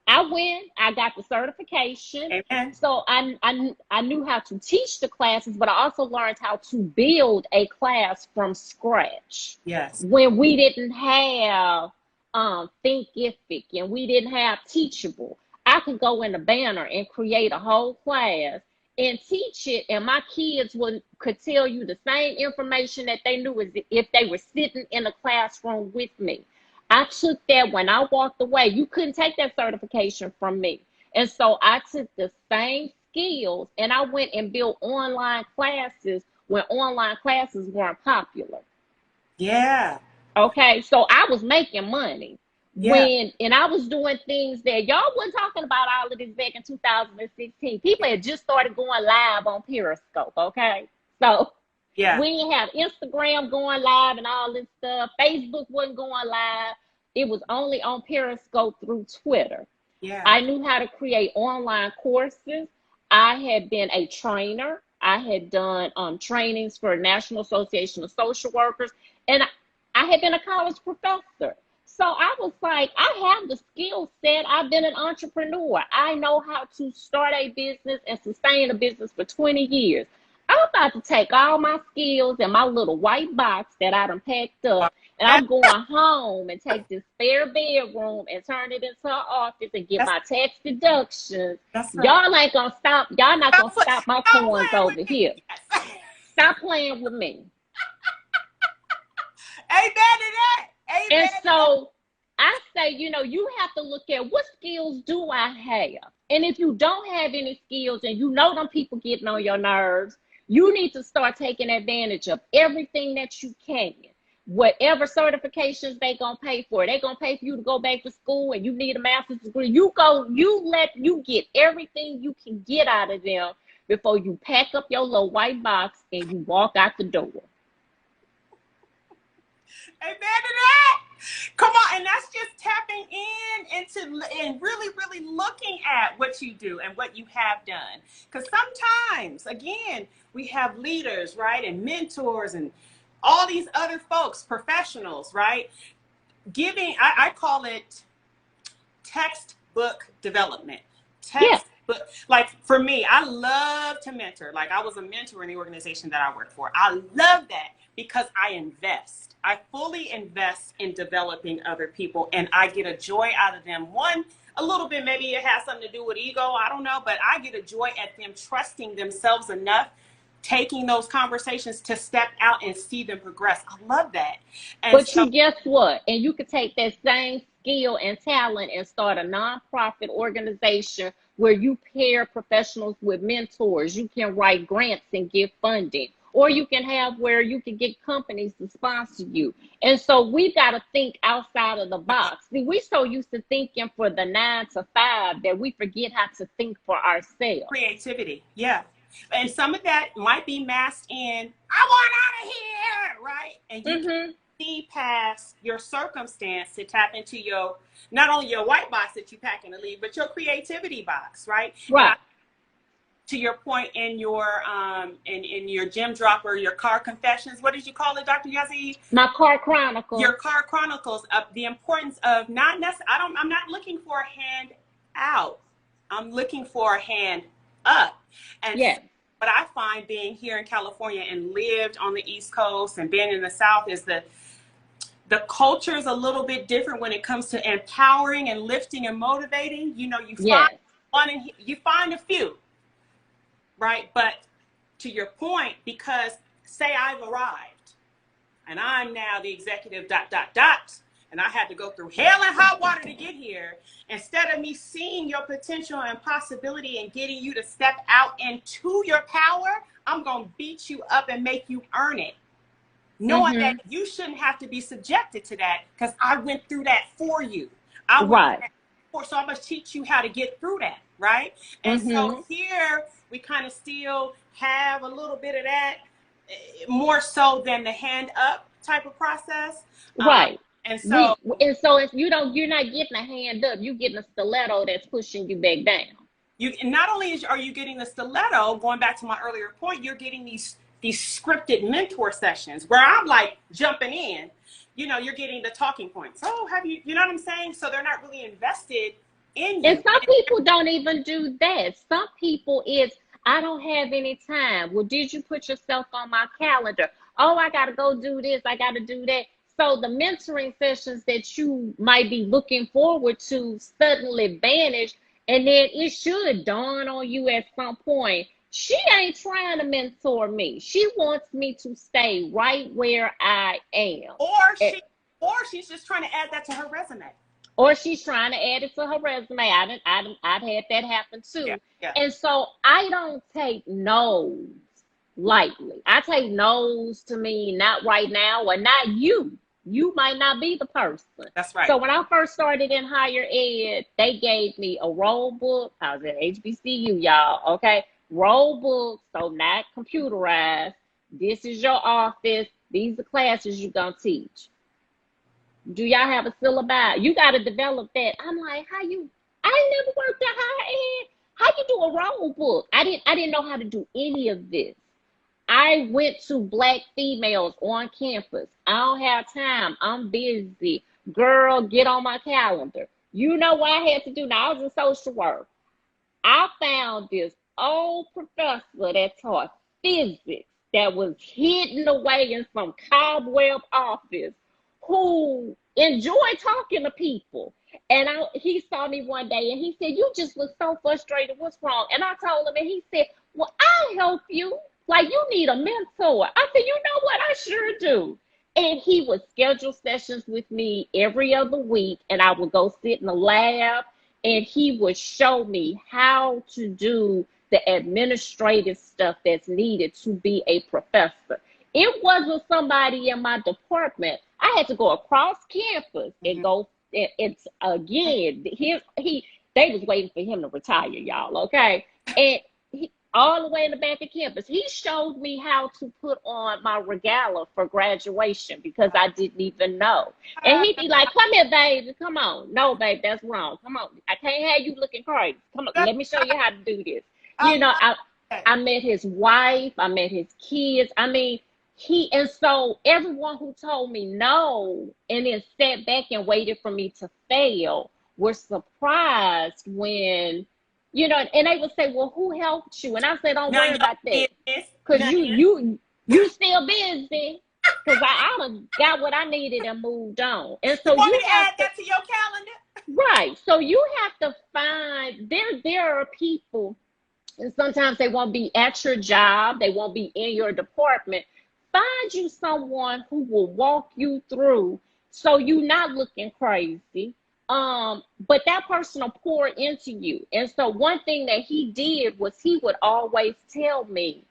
Speaker 2: I went, I got the certification.
Speaker 1: Amen.
Speaker 2: So I knew how to teach the classes, but I also learned how to build a class from scratch.
Speaker 1: Yes.
Speaker 2: When we didn't have Thinkific and we didn't have Teachable, I could go in a banner and create a whole class and teach it, and my kids could tell you the same information that they knew as if they were sitting in a classroom with me. I took that when I walked away. You couldn't take that certification from me. And so I took the same skills and I went and built online classes when online classes weren't popular.
Speaker 1: Yeah.
Speaker 2: Okay, so I was making money.
Speaker 1: Yeah.
Speaker 2: And I was doing things that y'all weren't talking about all of this back in 2016. People had just started going live on Periscope, okay? So
Speaker 1: Yeah.
Speaker 2: we didn't have Instagram going live and all this stuff. Facebook wasn't going live. It was only on Periscope through Twitter.
Speaker 1: Yeah.
Speaker 2: I knew how to create online courses. I had been a trainer. I had done trainings for National Association of Social Workers. And I had been a college professor. So I was like, I have the skill set. I've been an entrepreneur. I know how to start a business and sustain a business for 20 years. I'm about to take all my skills and my little white box that I done packed up, and I'm going home and take this spare bedroom and turn it into an office and get my tax deductions.
Speaker 1: That's right.
Speaker 2: Y'all ain't gonna stop. Y'all not gonna stop my coins over here.
Speaker 1: Yes.
Speaker 2: Stop playing with me.
Speaker 1: Amen to that. Amen.
Speaker 2: And so I say, you have to look at what skills do I have? And if you don't have any skills and you know them people getting on your nerves, you need to start taking advantage of everything that you can. Whatever certifications they gonna pay for, they gonna pay for you to go back to school and you need a master's degree. You get everything you can get out of them before you pack up your little white box and you walk out the door.
Speaker 1: Amen to that. Come on, and that's just tapping and really, really looking at what you do and what you have done. Because sometimes, again, we have leaders, right, and mentors and all these other folks, professionals, right, giving, I call it textbook development. Textbook, like for me, I love to mentor. Like I was a mentor in the organization that I worked for. I love that because I invest. I fully invest in developing other people and I get a joy out of them. One, a little bit, maybe it has something to do with ego. I don't know, but I get a joy at them trusting themselves enough, taking those conversations to step out and see them progress. I love that. And
Speaker 2: but you guess what? And you could take that same skill and talent and start a nonprofit organization where you pair professionals with mentors. You can write grants and get funding. Or you can have where you can get companies to sponsor you. And so we've got to think outside of the box. See, we're so used to thinking for the 9 to 5 that we forget how to think for ourselves.
Speaker 1: Creativity. Yeah. And some of that might be masked in, I want out of here, right? And you can see past your circumstance to tap into your, not only your white box that you pack in the lead, but your creativity box, right?
Speaker 2: Right.
Speaker 1: To your point in your gym drop or your car confessions, what did you call it, Dr. Yazzie?
Speaker 2: My car chronicles.
Speaker 1: Your car chronicles of the importance of not necessarily, I'm not looking for a hand out. I'm looking for a hand up. And
Speaker 2: yes.
Speaker 1: What I find being here in California and lived on the East Coast and been in the South is the culture is a little bit different when it comes to empowering and lifting and motivating. You know, you find one and you find a few, right? But to your point, because say I've arrived and I'm now the executive ... and I had to go through hell and hot water to get here, instead of me seeing your potential and possibility and getting you to step out into your power, I'm going to beat you up and make you earn it. Knowing that you shouldn't have to be subjected to that because I went through that for you. So I must teach you how to get through that, right? And so here we kind of still have a little bit of that, more so than the hand up type of process.
Speaker 2: Right.
Speaker 1: And so
Speaker 2: if you're not getting a hand up, you're getting a stiletto that's pushing you back down.
Speaker 1: You not only are you getting the stiletto, going back to my earlier point, you're getting these scripted mentor sessions where I'm like jumping in. You know, you're getting the talking points. Oh, have you know what I'm saying? So they're not really invested in you.
Speaker 2: And some people don't even do that. Some people I don't have any time. Well, did you put yourself on my calendar? Oh, I got to go do this. I got to do that. So the mentoring sessions that you might be looking forward to suddenly vanish. And then it should dawn on you at some point. She ain't trying to mentor me. She wants me to stay right where I am.
Speaker 1: Or she's just trying to add that to her resume.
Speaker 2: Or she's trying to add it to her resume. I've had that happen too.
Speaker 1: Yeah.
Speaker 2: And so I don't take no's lightly. I take no's to mean not right now or not you. You might not be the person.
Speaker 1: That's right.
Speaker 2: So when I first started in higher ed, they gave me a roll book. I was at HBCU, y'all. Okay. Roll book, so not computerized. This is your office. These are classes you're going to teach. Do y'all have a syllabi? You got to develop that. I'm like, I never worked at higher ed. How you do a roll book? I didn't know how to do any of this. I went to Black females on campus. I don't have time. I'm busy. Girl, get on my calendar. You know what I had to do? Now I was in social work. I found this old professor that taught physics that was hidden away in some cobweb office who enjoyed talking to people. And he saw me one day and he said, you just look so frustrated. What's wrong? And I told him and he said, well, I'll help you. Like, you need a mentor. I said, you know what? I sure do. And he would schedule sessions with me every other week. And I would go sit in the lab and he would show me how to do the administrative stuff that's needed to be a professor. It wasn't somebody in my department. I had to go across campus and go. It's again, they was waiting for him to retire, y'all. Okay. And all the way in the back of campus, he showed me how to put on my regalia for graduation because I didn't even know. And he'd be like, come here, baby. Come on. No, babe, that's wrong. Come on. I can't have you looking crazy. Come on. Let me show you how to do this. You know, I met his wife. I met his kids. I mean, and so everyone who told me no and then sat back and waited for me to fail were surprised when, you know, and they would say, well, who helped you? And I said, don't worry about that. Because you still busy. Because I done got what I needed and moved on. And so
Speaker 1: you add that to your calendar?
Speaker 2: Right. So you have to find, there are people, and sometimes they won't be at your job. They won't be in your department. Find you someone who will walk you through so you're not looking crazy. But that person will pour into you. And so one thing that he did was he would always tell me,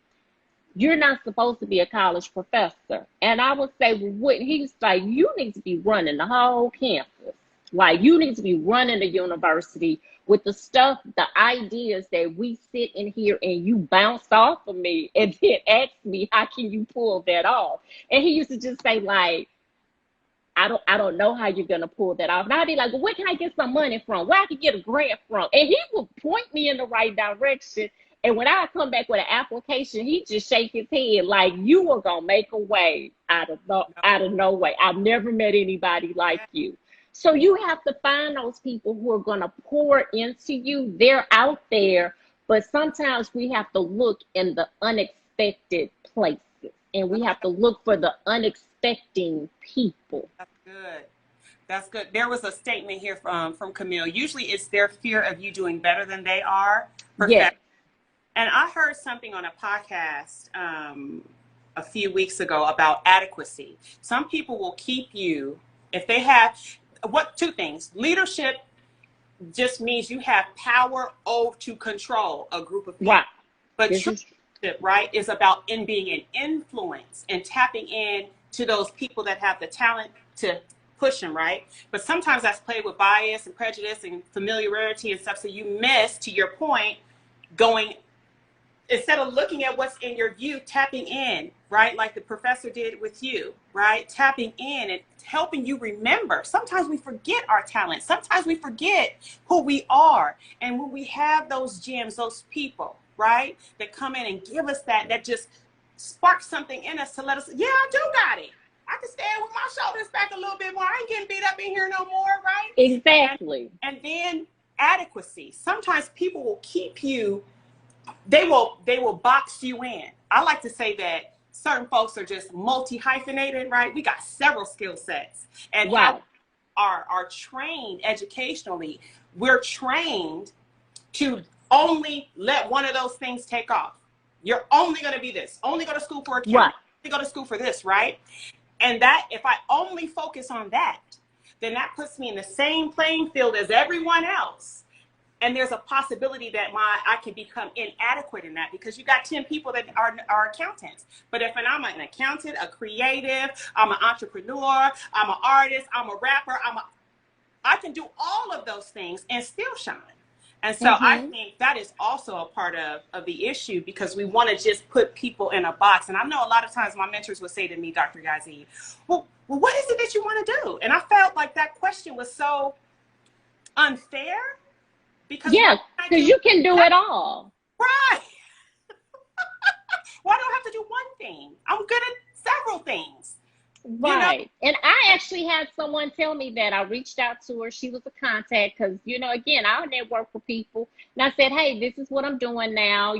Speaker 2: you're not supposed to be a college professor. And I would say, well, what? He's like, you need to be running the whole campus. Like, you need to be running the university with the stuff, the ideas that we sit in here and you bounce off of me and then ask me, how can you pull that off? And he used to just say, like, I don't know how you're gonna pull that off. And I'd be like, well, where can I get some money from? Where I can get a grant from? And he would point me in the right direction. And when I come back with an application, he just shake his head like, you are gonna make a way out of no way. I've never met anybody like you. So you have to find those people who are gonna pour into you. They're out there, but sometimes we have to look in the unexpected places, and we have to look for the unexpecting people.
Speaker 1: That's good. That's good. There was a statement here from Camille. Usually it's their fear of you doing better than they are.
Speaker 2: Yes.
Speaker 1: And I heard something on a podcast a few weeks ago about adequacy. Some people will keep you if they have two things. Leadership just means you have power over to control a group of people.
Speaker 2: Right.
Speaker 1: But leadership, right, is about being an influence and tapping in to those people that have the talent to push them, right? But sometimes that's played with bias and prejudice and familiarity and stuff. So you miss, to your point, going, instead of looking at what's in your view, tapping in, right? Like the professor did with you, right? Tapping in and helping you remember. Sometimes we forget our talent. Sometimes we forget who we are. And when we have those gems, those people, right, that come in and give us that just sparks something in us to let us, yeah, I do got it. I can stand with my shoulders back a little bit more. I ain't getting beat up in here no more, right?
Speaker 2: Exactly.
Speaker 1: And then adequacy. Sometimes people will keep you, they will box you in. I like to say that certain folks are just multi-hyphenated, right? We got several skill sets. And
Speaker 2: wow.
Speaker 1: are trained educationally. We're trained to only let one of those things take off. You're only going to be this. Only go to school for accounting.
Speaker 2: Right.
Speaker 1: Only go to school for this, right? And that, if I only focus on that, then that puts me in the same playing field as everyone else. And there's a possibility that I can become inadequate in that, because you got 10 people that are accountants. But if I'm an accountant, a creative, I'm an entrepreneur, I'm an artist, I'm a rapper, I can do all of those things and still shine. And so I think that is also a part of the issue, because we want to just put people in a box. And I know a lot of times my mentors would say to me, Dr. Yazzie, well, what is it that you want to do? And I felt like that question was so unfair. Because
Speaker 2: you can do it all.
Speaker 1: Right. Why do I have to do one thing? I'm good at several things.
Speaker 2: Right. You know? And I actually had someone tell me that. I reached out to her. She was a contact because, again, I network with people. And I said, hey, this is what I'm doing now.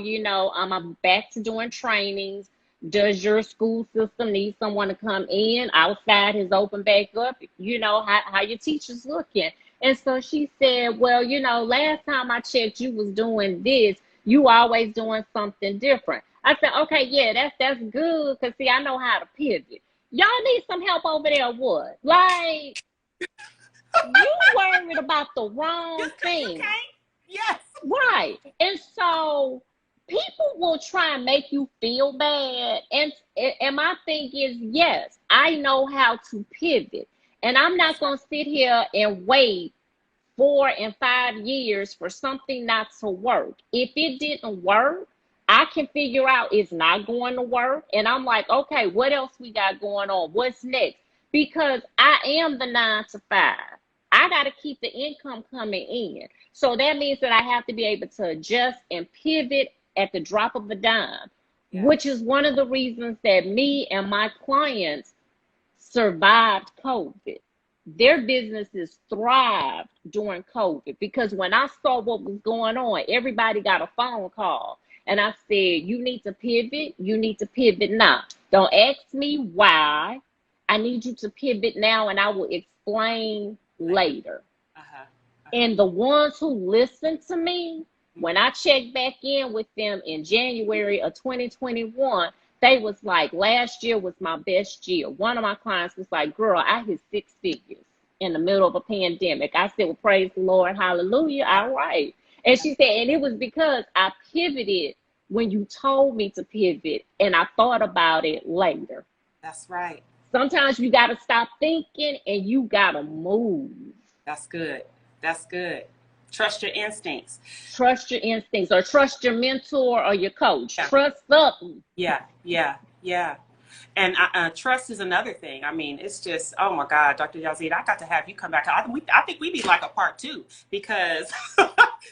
Speaker 2: I'm back to doing trainings. Does your school system need someone to come in? Outside has opened back up. How your teachers looking? And so she said, well, last time I checked, you was doing this. You always doing something different. I said, okay, yeah, that's good. Because, see, I know how to pivot. Y'all need some help over there or what? Like, you worried about the wrong thing.
Speaker 1: Yes.
Speaker 2: Right. And so people will try and make you feel bad. And my thing is, yes, I know how to pivot. And I'm not going to sit here and wait 4 and 5 years for something not to work. If it didn't work, I can figure out it's not going to work. And I'm like, okay, what else we got going on? What's next? Because I am the 9 to 5. I got to keep the income coming in. So that means that I have to be able to adjust and pivot at the drop of a dime, which is one of the reasons that me and my clients survived COVID. Their businesses thrived during COVID, because when I saw what was going on, everybody got a phone call. And I said, you need to pivot. You need to pivot now. Don't ask me why. I need you to pivot now, and I will explain later. And the ones who listened to me, when I checked back in with them in January of 2021, they was like, last year was my best year. One of my clients was like, girl, I hit 6 figures in the middle of a pandemic. I said, well, praise the Lord. Hallelujah. All right. And she said, and it was because I pivoted when you told me to pivot, and I thought about it later.
Speaker 1: That's right.
Speaker 2: Sometimes you got to stop thinking and you got to move.
Speaker 1: That's good. That's good. Trust your instincts.
Speaker 2: Trust your instincts, or trust your mentor or your coach.
Speaker 1: Yeah.
Speaker 2: Trust something.
Speaker 1: Yeah. Yeah. Yeah. And trust is another thing. I mean, it's just, oh my God, Dr. Yazid, I got to have you come back. I think we need like a part two, because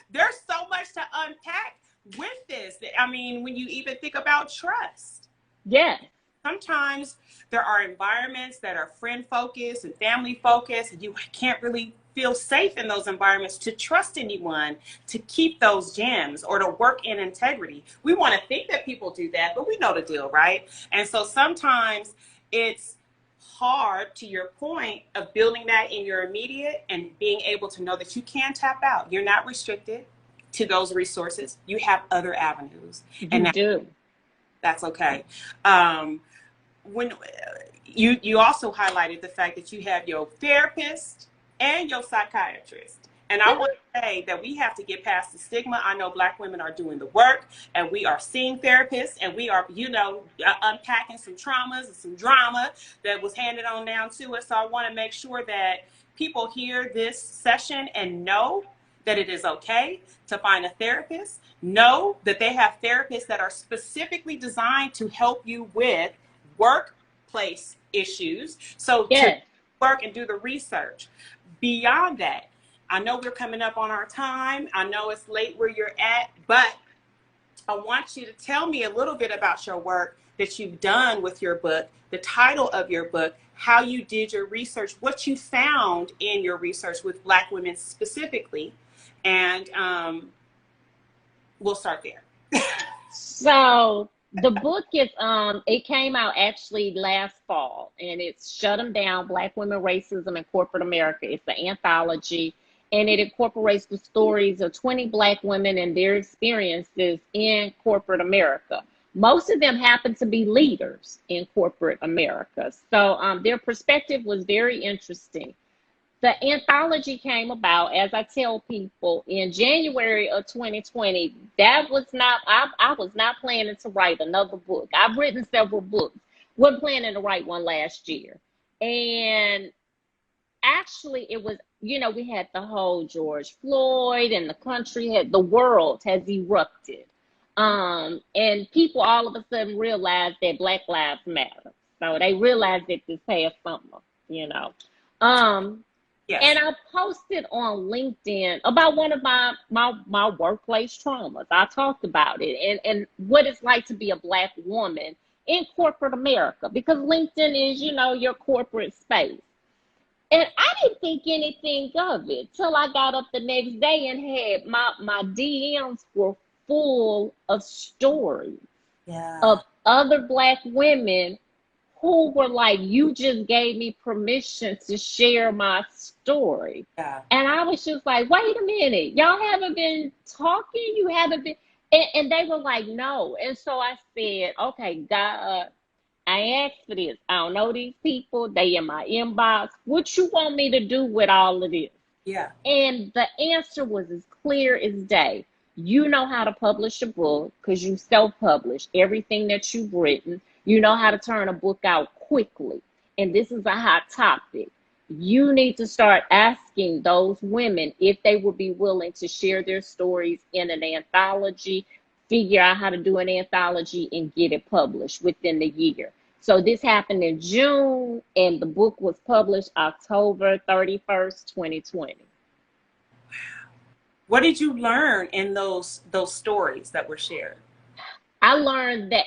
Speaker 1: there's so much to unpack with this. I mean, when you even think about trust.
Speaker 2: Yes.
Speaker 1: Sometimes there are environments that are friend focused and family focused, and you can't really feel safe in those environments to trust anyone to keep those gems or to work in integrity. We want to think that people do that, but we know the deal, right? And so sometimes it's hard, to your point of building that in your immediate and being able to know that you can tap out. You're not restricted to those resources. You have other avenues.
Speaker 2: You do.
Speaker 1: That's okay. When you also highlighted the fact that you have your therapist and your psychiatrist. And I want to say that we have to get past the stigma. I know Black women are doing the work, and we are seeing therapists, and we are, unpacking some traumas and some drama that was handed on down to us. So I want to make sure that people hear this session and know that it is okay to find a therapist. Know that they have therapists that are specifically designed to help you with workplace issues. So
Speaker 2: yes.
Speaker 1: to work and do the research. Beyond that, I know we're coming up on our time. I know it's late where you're at, but I want you to tell me a little bit about your work that you've done with your book, the title of your book, how you did your research, what you found in your research with Black women specifically. And we'll start there.
Speaker 2: So the book is it came out actually last fall, and it's Shut 'Em Down: Black Women, Racism, and Corporate America. It's an anthology, and it incorporates the stories of 20 Black women and their experiences in corporate America. Most of them happen to be leaders in corporate America. So their perspective was very interesting. The anthology came about, as I tell people, in January of 2020. That was not, I was not planning to write another book. I've written several books. Wasn't planning to write one last year. And actually it was, we had the whole George Floyd, and the world has erupted. And people all of a sudden realized that Black Lives Matter. So they realized it this past summer, Yes. And I posted on LinkedIn about one of my workplace traumas. I talked about it and what it's like to be a Black woman in corporate America, because LinkedIn is, your corporate space. And I didn't think anything of it till I got up the next day and had my DMs were full of stories of other Black women who were like, you just gave me permission to share my story. Yeah. And I was just like, wait a minute, y'all haven't been talking? You haven't been? And they were like, no. And so I said, okay, God, I asked for this. I don't know these people. They in my inbox. What you want me to do with all of this? Yeah. And the answer was as clear as day. You know how to publish a book because you self-publish everything that you've written. You know how to turn a book out quickly. And this is a hot topic. You need to start asking those women if they would be willing to share their stories in an anthology, figure out how to do an anthology, and get it published within the year. So this happened in June, and the book was published October 31st, 2020.
Speaker 1: What did you learn in those stories that were shared?
Speaker 2: I learned that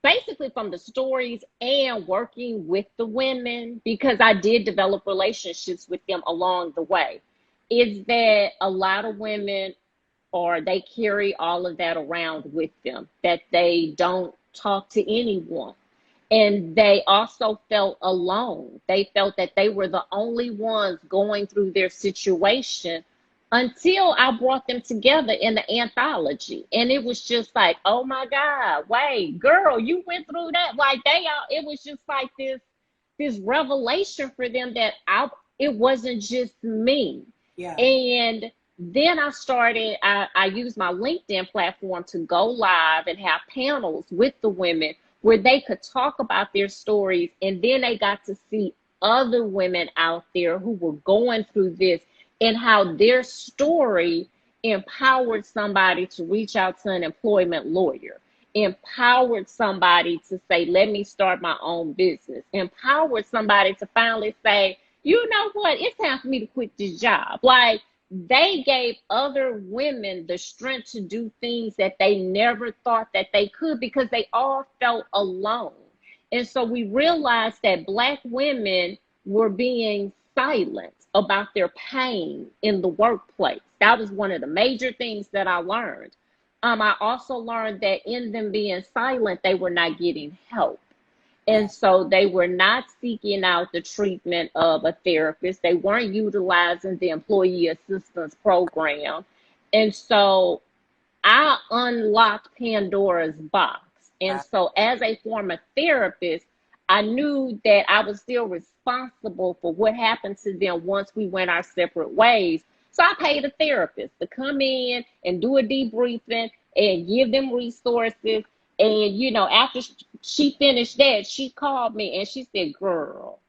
Speaker 2: basically from the stories and working with the women, because I did develop relationships with them along the way, is that a lot of women, or they carry all of that around with them, that they don't talk to anyone. And they also felt alone. They felt that they were the only ones going through their situation, until I brought them together in the anthology. And it was just like, oh my God, wait, girl, you went through that. Like it was just like this revelation for them that it wasn't just me. Yeah. And then I used my LinkedIn platform to go live and have panels with the women where they could talk about their stories. And then they got to see other women out there who were going through this, and how their story empowered somebody to reach out to an employment lawyer, empowered somebody to say, let me start my own business, empowered somebody to finally say, you know what, it's time for me to quit this job. Like, they gave other women the strength to do things that they never thought that they could, because they all felt alone. And so we realized that Black women were being silent about their pain in the workplace. That was one of the major things that I learned. I also learned that in them being silent, they were not getting help. And so they were not seeking out the treatment of a therapist. They weren't utilizing the employee assistance program. And so I unlocked Pandora's box. And so as a former therapist, I knew that I was still responsible for what happened to them once we went our separate ways. So I paid a therapist to come in and do a debriefing and give them resources. And, you know, after she finished that, she called me and she said, girl,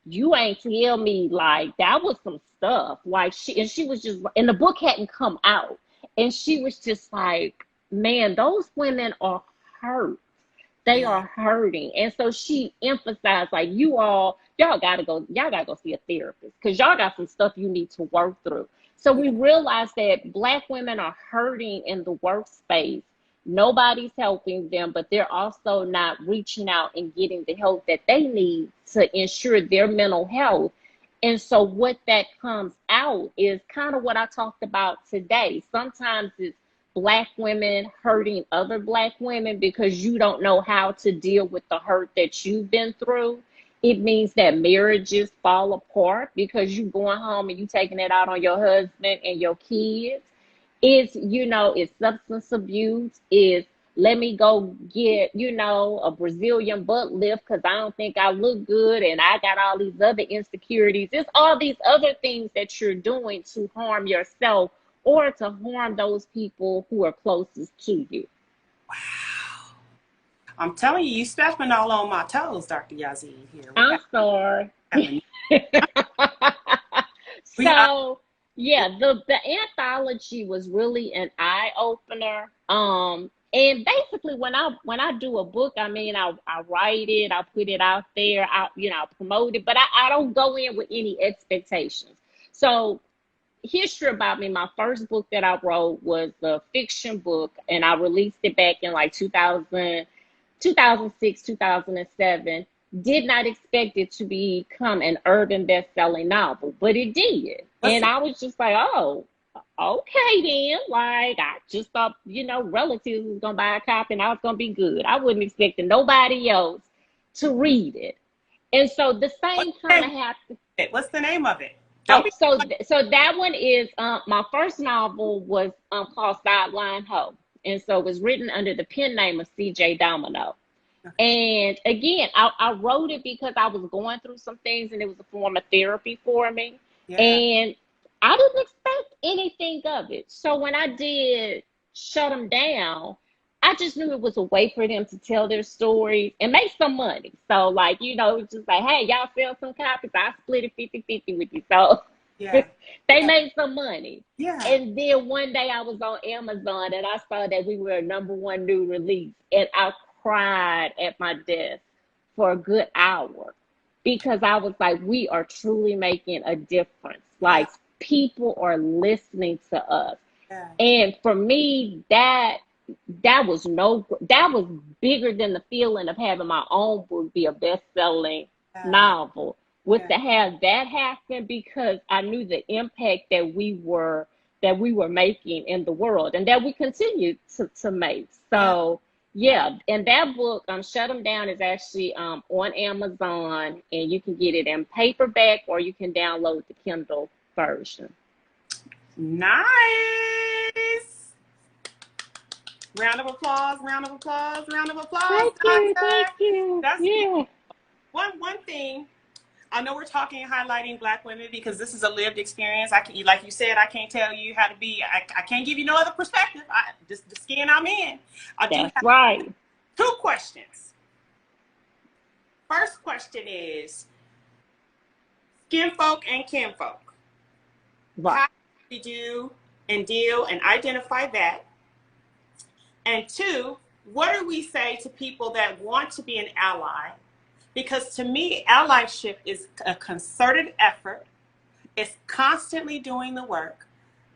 Speaker 2: you ain't tell me, like, that was some stuff. Like, she was just, and the book hadn't come out. And she was just like, man, those women are hurt. They are hurting. And so she emphasized, like, y'all gotta go see a therapist, because y'all got some stuff you need to work through. So we realized that Black women are hurting in the workspace. Nobody's helping them, but they're also not reaching out and getting the help that they need to ensure their mental health. And so what that comes out is kind of what I talked about today. Sometimes it's Black women hurting other Black women because you don't know how to deal with the hurt that you've been through. It means that marriages fall apart because you going home and you taking it out on your husband and your kids. It's, you know, it's substance abuse. It's, let me go get, you know, a Brazilian butt lift because I don't think I look good and I got all these other insecurities. It's all these other things that you're doing to harm yourself or to harm those people who are closest to you.
Speaker 1: Wow. I'm telling you, you stepping all on my toes, Dr. Yazzie here.
Speaker 2: I'm sorry. So, yeah, the anthology was really an eye opener. And basically, when I do a book, I mean, I write it, I put it out there, I promote it, but I don't go in with any expectations. So, history about me, my first book that I wrote was a fiction book, and I released it back in like 2006, 2007. Did not expect it to become an urban best-selling novel, but it did. And I was just like, oh, okay then. Like, I just thought, relatives was going to buy a copy and I was going to be good. I wasn't expecting nobody else to read it. And so the same kind of happened.
Speaker 1: What's the name of it?
Speaker 2: So that one is, my first novel was called Sideline Hoe. And so it was written under the pen name of C.J. Domino. And again, I wrote it because I was going through some things and it was a form of therapy for me. Yeah. And I didn't expect anything of it. So when I did Shut Them Down, I just knew it was a way for them to tell their stories and make some money. So like, it was just like, hey, y'all sell some copies. I split it 50-50 with you. So yeah. They made some money. Yeah. And then one day I was on Amazon and I saw that we were a #1 new release. And I cried at my desk for a good hour because I was like, we are truly making a difference. Like, people are listening to us. Yeah. And for me, that was bigger than the feeling of having my own book be a best-selling novel. To have that happen, because I knew the impact that we were making in the world and that we continue to make. So yeah, and that book, Shut Them Down, is actually on Amazon, and you can get it in paperback or you can download the Kindle version.
Speaker 1: Nice. Round of applause, round of applause, round of applause.
Speaker 2: Thank you.
Speaker 1: That's one thing. I know we're talking highlighting Black women because this is a lived experience. Like you said, I can't tell you how to be. I can't give you no other perspective. Just the skin I'm in.
Speaker 2: That's right.
Speaker 1: 2 questions. First question is, skin folk and kin folk.
Speaker 2: Right.
Speaker 1: How do we do and deal and identify that? And two, what do we say to people that want to be an ally? Because to me, allyship is a concerted effort. It's constantly doing the work,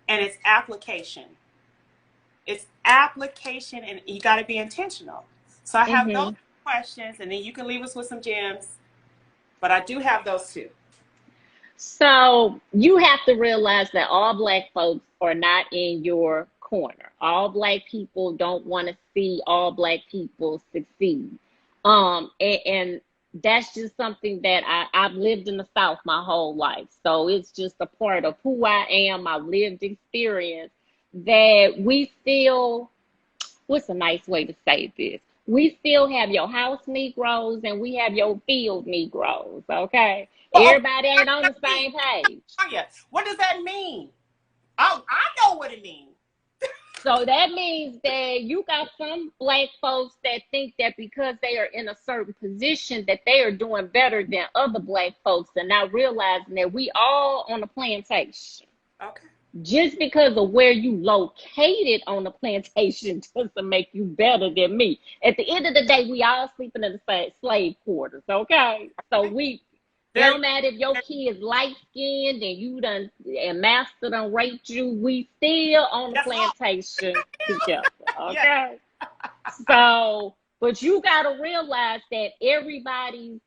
Speaker 1: and it's application. It's application, and you got to be intentional. So I have those questions, and then you can leave us with some gems. But I do have those two.
Speaker 2: So you have to realize that all Black folks are not in your corner. All Black people don't want to see all Black people succeed. And that's just something that I've lived in the South my whole life. So it's just a part of who I am, my lived experience, that we still, what's a nice way to say this? We still have your house Negroes and we have your field Negroes, okay? Everybody ain't on the same page.
Speaker 1: What does that mean? I know what it means.
Speaker 2: So that means that you got some Black folks that think that because they are in a certain position that they are doing better than other Black folks, and not realizing that we all on the plantation.
Speaker 1: Okay.
Speaker 2: Just because of where you located on the plantation doesn't make you better than me. At the end of the day, we all sleeping in the slave quarters, okay? So don't matter if your kid is light skinned and you done and master done raped you, we still on the plantation together. Okay. So, but you gotta realize that everybody's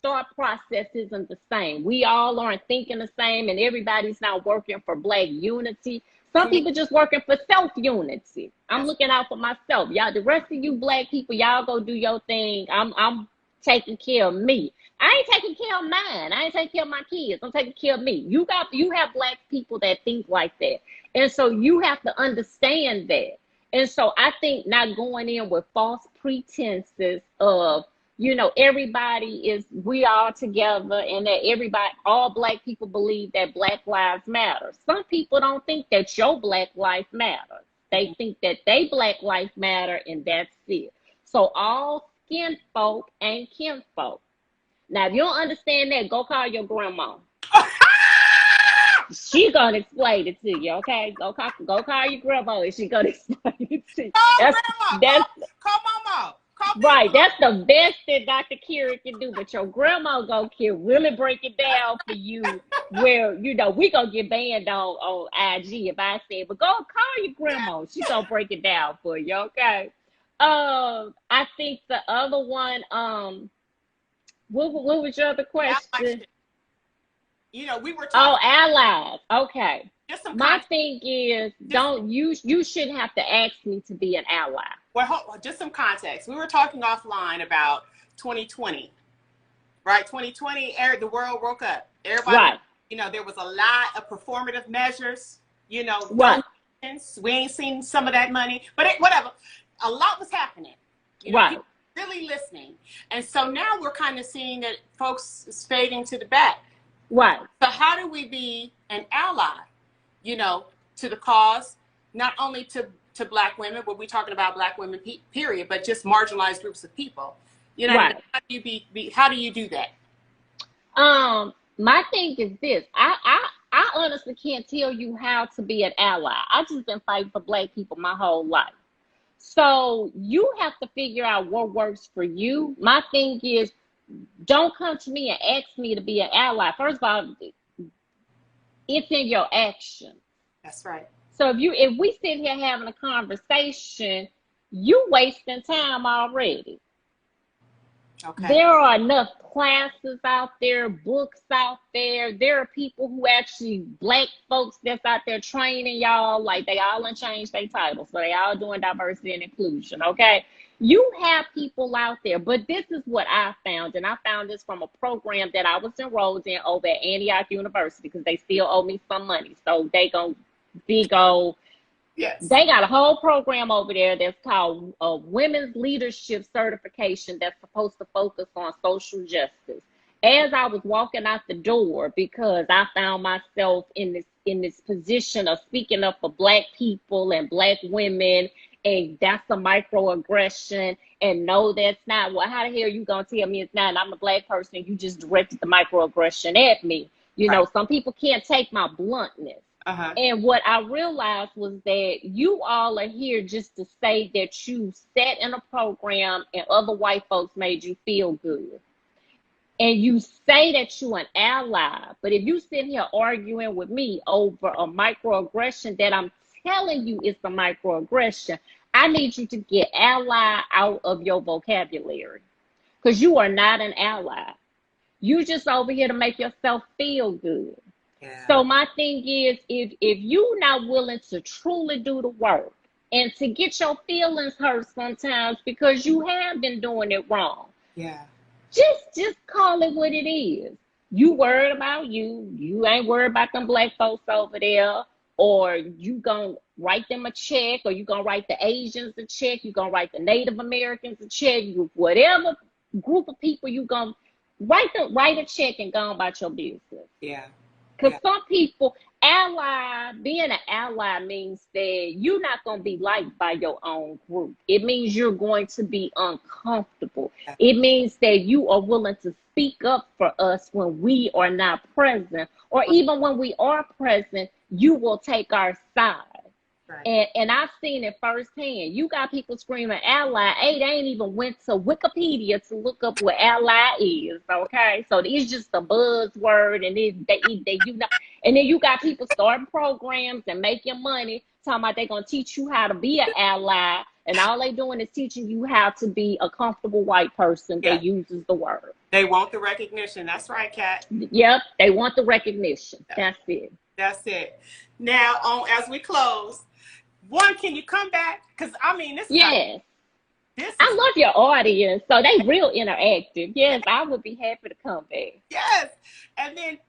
Speaker 2: thought process isn't the same. We all aren't thinking the same, and everybody's not working for Black unity. Some people just working for self-unity. I'm looking out for myself. Y'all, the rest of you Black people, y'all go do your thing. I'm taking care of me. I ain't taking care of mine. I ain't taking care of my kids. I'm taking care of me. You have Black people that think like that. And so you have to understand that. And so I think not going in with false pretenses of, we all together and that all Black people believe that Black lives matter. Some people don't think that your Black life matters. They think that they Black life matter and that's it. So all skin folk and kin folk. Now, if you don't understand that, go call your grandma. She gonna explain it to you, okay? Go call your grandma and she gonna explain it to you.
Speaker 1: Call mama.
Speaker 2: Right, that's the best that Dr. Kira can do, but your grandma can really break it down for you where, we gonna get banned on IG if I say, but go call your grandma. She gonna break it down for you, okay? I think the other one, what was your other question?
Speaker 1: We were talking.
Speaker 2: Oh, allies. Okay.
Speaker 1: My
Speaker 2: thing is, you shouldn't have to ask me to be an ally.
Speaker 1: Well, just some context. We were talking offline about 2020, right? 2020, the world woke up. Everybody,
Speaker 2: right.
Speaker 1: There was a lot of performative measures,
Speaker 2: right.
Speaker 1: We ain't seen some of that money, but whatever. A lot was happening.
Speaker 2: Right.
Speaker 1: Really listening. And so now we're kind of seeing that folks is fading to the back.
Speaker 2: Right.
Speaker 1: So how do we be an ally, to the cause, not only to Black women, but we're talking about Black women, period, but just marginalized groups of people.
Speaker 2: Right.
Speaker 1: How do you do that?
Speaker 2: My thing is this. I honestly can't tell you how to be an ally. I've just been fighting for Black people my whole life. So you have to figure out what works for you. My thing is, don't come to me and ask me to be an ally. First of all, it's in your action.
Speaker 1: That's right.
Speaker 2: So if we sit here having a conversation, you wasting time already.
Speaker 1: Okay.
Speaker 2: There are enough classes out there, books out there. There are people who actually, Black folks that's out there training y'all, like they all done changed their titles. So they all doing diversity and inclusion, okay? You have people out there, but this is what I found. And I found this from a program that I was enrolled in over at Antioch University because they still owe me some money. So they gonna big old.
Speaker 1: Yes.
Speaker 2: They got a whole program over there that's called Women's Leadership Certification that's supposed to focus on social justice. As I was walking out the door, because I found myself in this position of speaking up for Black people and Black women, and that's a microaggression, and no, that's not. Well, how the hell are you gonna tell me it's not? And I'm a Black person, you just directed the microaggression at me. You
Speaker 1: Right.
Speaker 2: know, some people can't take my bluntness.
Speaker 1: Uh-huh.
Speaker 2: And what I realized was that you all are here just to say that you sat in a program and other white folks made you feel good. And you say that you're an ally, but if you sit here arguing with me over a microaggression that I'm telling you is a microaggression, I need you to get ally out of your vocabulary because you are not an ally. You just over here to make yourself feel good.
Speaker 1: Yeah.
Speaker 2: So my thing is, if you're not willing to truly do the work and to get your feelings hurt sometimes because you have been doing it wrong,
Speaker 1: Yeah.
Speaker 2: just call it what it is. You worried about you. You ain't worried about them black folks over there. Or you gonna write them a check, or you gonna write the Asians a check, you gonna write the Native Americans a check, whatever group of people you gonna write a check and go about your business.
Speaker 1: Yeah.
Speaker 2: Because
Speaker 1: Yeah.
Speaker 2: some people, being an ally means that you're not going to be liked by your own group. It means you're going to be uncomfortable.
Speaker 1: Yeah.
Speaker 2: It means that you are willing to speak up for us when we are not present, or even when we are present, you will take our side.
Speaker 1: Right.
Speaker 2: And I've seen it firsthand. You got people screaming ally. Hey, they ain't even went to Wikipedia to look up what ally is. Okay, so it's just a buzzword, and they you know. And then you got people starting programs and making money, talking about they're gonna teach you how to be an ally, and all they doing is teaching you how to be a comfortable white person
Speaker 1: Yeah.
Speaker 2: that uses the word.
Speaker 1: They want the recognition. That's right, Kat.
Speaker 2: Yep, they want the recognition. That's it.
Speaker 1: That's it. Now, as we close, can you come back? Because I mean,
Speaker 2: Yes.
Speaker 1: this
Speaker 2: I
Speaker 1: is
Speaker 2: love your audience, so they real interactive. Yes, I would be happy to come back.
Speaker 1: yes. And then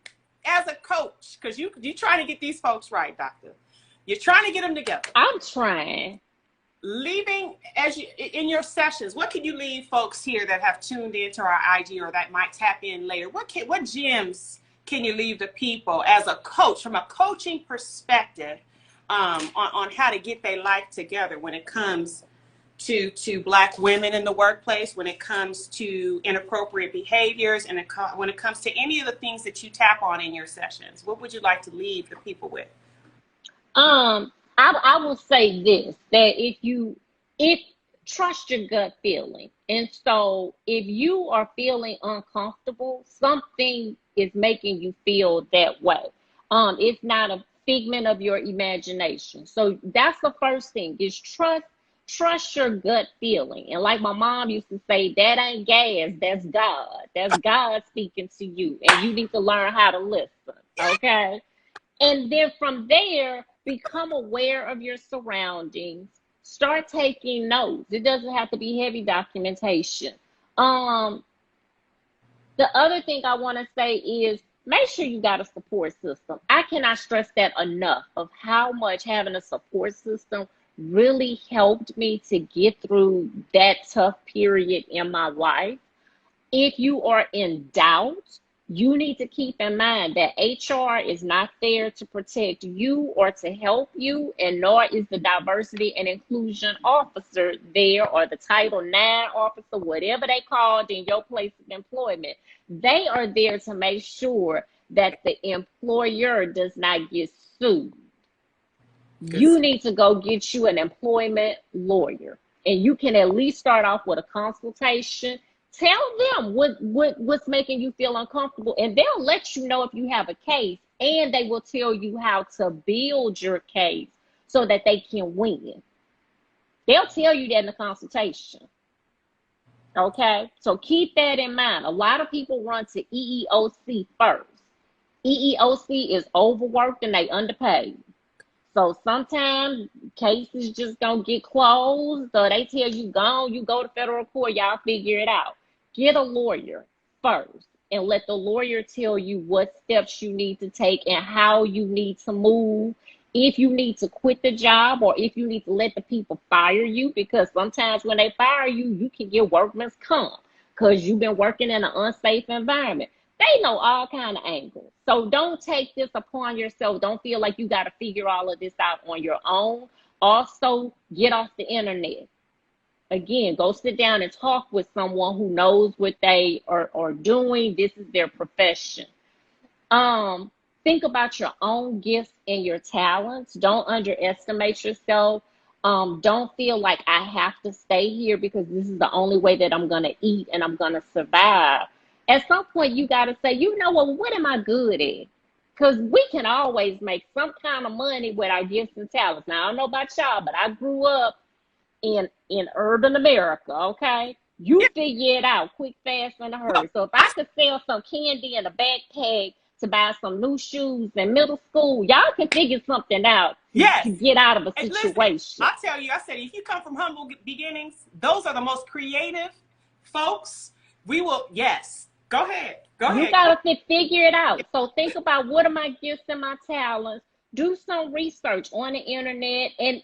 Speaker 1: as a coach, because you trying to get these folks right, doctor. You're trying to get them together.
Speaker 2: I'm trying.
Speaker 1: Leaving in your sessions, what can you leave folks here that have tuned into our IG or that might tap in later? What gems can you leave the people as a coach from a coaching perspective on how to get their life together when it comes to Black women in the workplace, when it comes to inappropriate behaviors, and when it comes to any of the things that you tap on in your sessions? What would you like to leave the people with?
Speaker 2: I will say this, that if trust your gut feeling. And so if you are feeling uncomfortable, something is making you feel that way. It's not a figment of your imagination. So that's the first thing, is trust your gut feeling. And like my mom used to say, that ain't gas, that's God. That's God speaking to you. And you need to learn how to listen. Okay. And then from there, become aware of your surroundings. Start taking notes. It doesn't have to be heavy documentation. The other thing I want to say is make sure you got a support system. I cannot stress that enough, of how much having a support system really helped me to get through that tough period in my life. If you are in doubt, you need to keep in mind that HR is not there to protect you or to help you, and nor is the diversity and inclusion officer there, or the Title IX officer, whatever they called in your place of employment. They are there to make sure that the employer does not get sued. You need to go get you an employment lawyer, and you can at least start off with a consultation. Tell them what's making you feel uncomfortable, and they'll let you know if you have a case, and they will tell you how to build your case so that they can win. They'll tell you that in the consultation. Okay, so keep that in mind. A lot of people run to EEOC first. EEOC is overworked and they underpaid. So sometimes cases just don't get closed, or they tell you you go to federal court, y'all figure it out. Get a lawyer first and let the lawyer tell you what steps you need to take and how you need to move. If you need to quit the job, or if you need to let the people fire you, because sometimes when they fire you, you can get workman's comp because you've been working in an unsafe environment. They know all kind of angles. So don't take this upon yourself. Don't feel like you got to figure all of this out on your own. Also, get off the internet. Again, go sit down and talk with someone who knows what they are doing. This is their profession. Think about your own gifts and your talents. Don't underestimate yourself. Don't feel like I have to stay here because this is the only way that I'm gonna eat and I'm gonna survive. At some point, you gotta say, you know what am I good at? Because we can always make some kind of money with our gifts and talents. Now, I don't know about y'all, but I grew up in urban America, okay? You figure it out quick, fast, and a hurry. So if I could sell some candy in a backpack to buy some new shoes in middle school, y'all can figure something out to get out of a situation.
Speaker 1: Listen, I'll tell you, I said, if you come from humble beginnings, those are the most creative folks. We will, yes. Go ahead.
Speaker 2: You gotta figure it out. So think about, what are my gifts and my talents? Do some research on the internet, and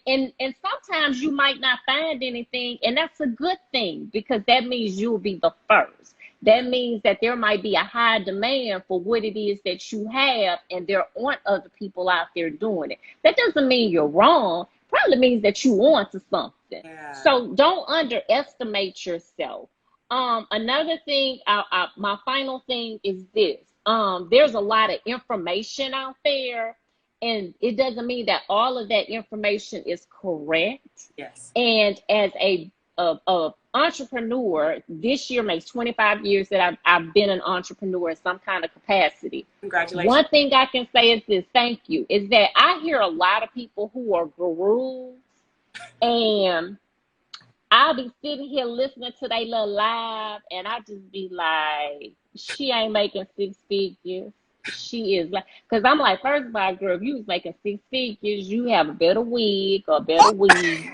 Speaker 2: sometimes you might not find anything, and that's a good thing, because that means you'll be the first. That means that there might be a high demand for what it is that you have, and there aren't other people out there doing it. That doesn't mean you're wrong. Probably means that you want to something.
Speaker 1: Yeah.
Speaker 2: So don't underestimate yourself. Another thing, my final thing is this. There's a lot of information out there, and it doesn't mean that all of that information is correct.
Speaker 1: Yes.
Speaker 2: And as a entrepreneur, this year makes 25 years that I've been an entrepreneur in some kind of capacity.
Speaker 1: Congratulations.
Speaker 2: One thing I can say is this, thank you, is that I hear a lot of people who are gurus, and I'll be sitting here listening to they little live, and I just be like, she ain't making 6 figures. She is like, because I'm like, first of all, girl, if you was making 6 figures, you have a better wig or a better weave.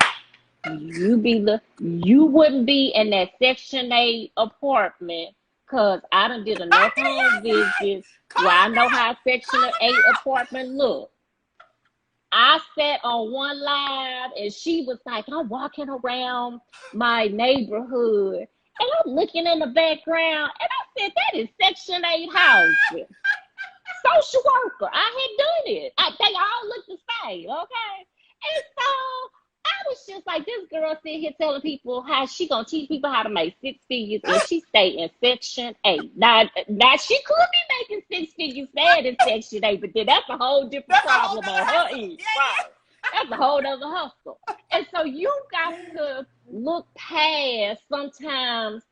Speaker 2: You wouldn't be in that Section 8 apartment, because I done did enough home visits where I know how a Section 8 apartment look. I sat on one live, and she was like, I'm walking around my neighborhood, and I'm looking in the background, and I said, that is Section 8 housing. Social worker. I had done it. They all look the same, okay? And so I was just like, this girl sitting here telling people how she gonna teach people how to make 6 figures, and she stay in Section 8. Now she could be making 6 figures bad in Section 8, but then that's a whole different problem on her end. Right. That's a whole other hustle. And so you got to look past sometimes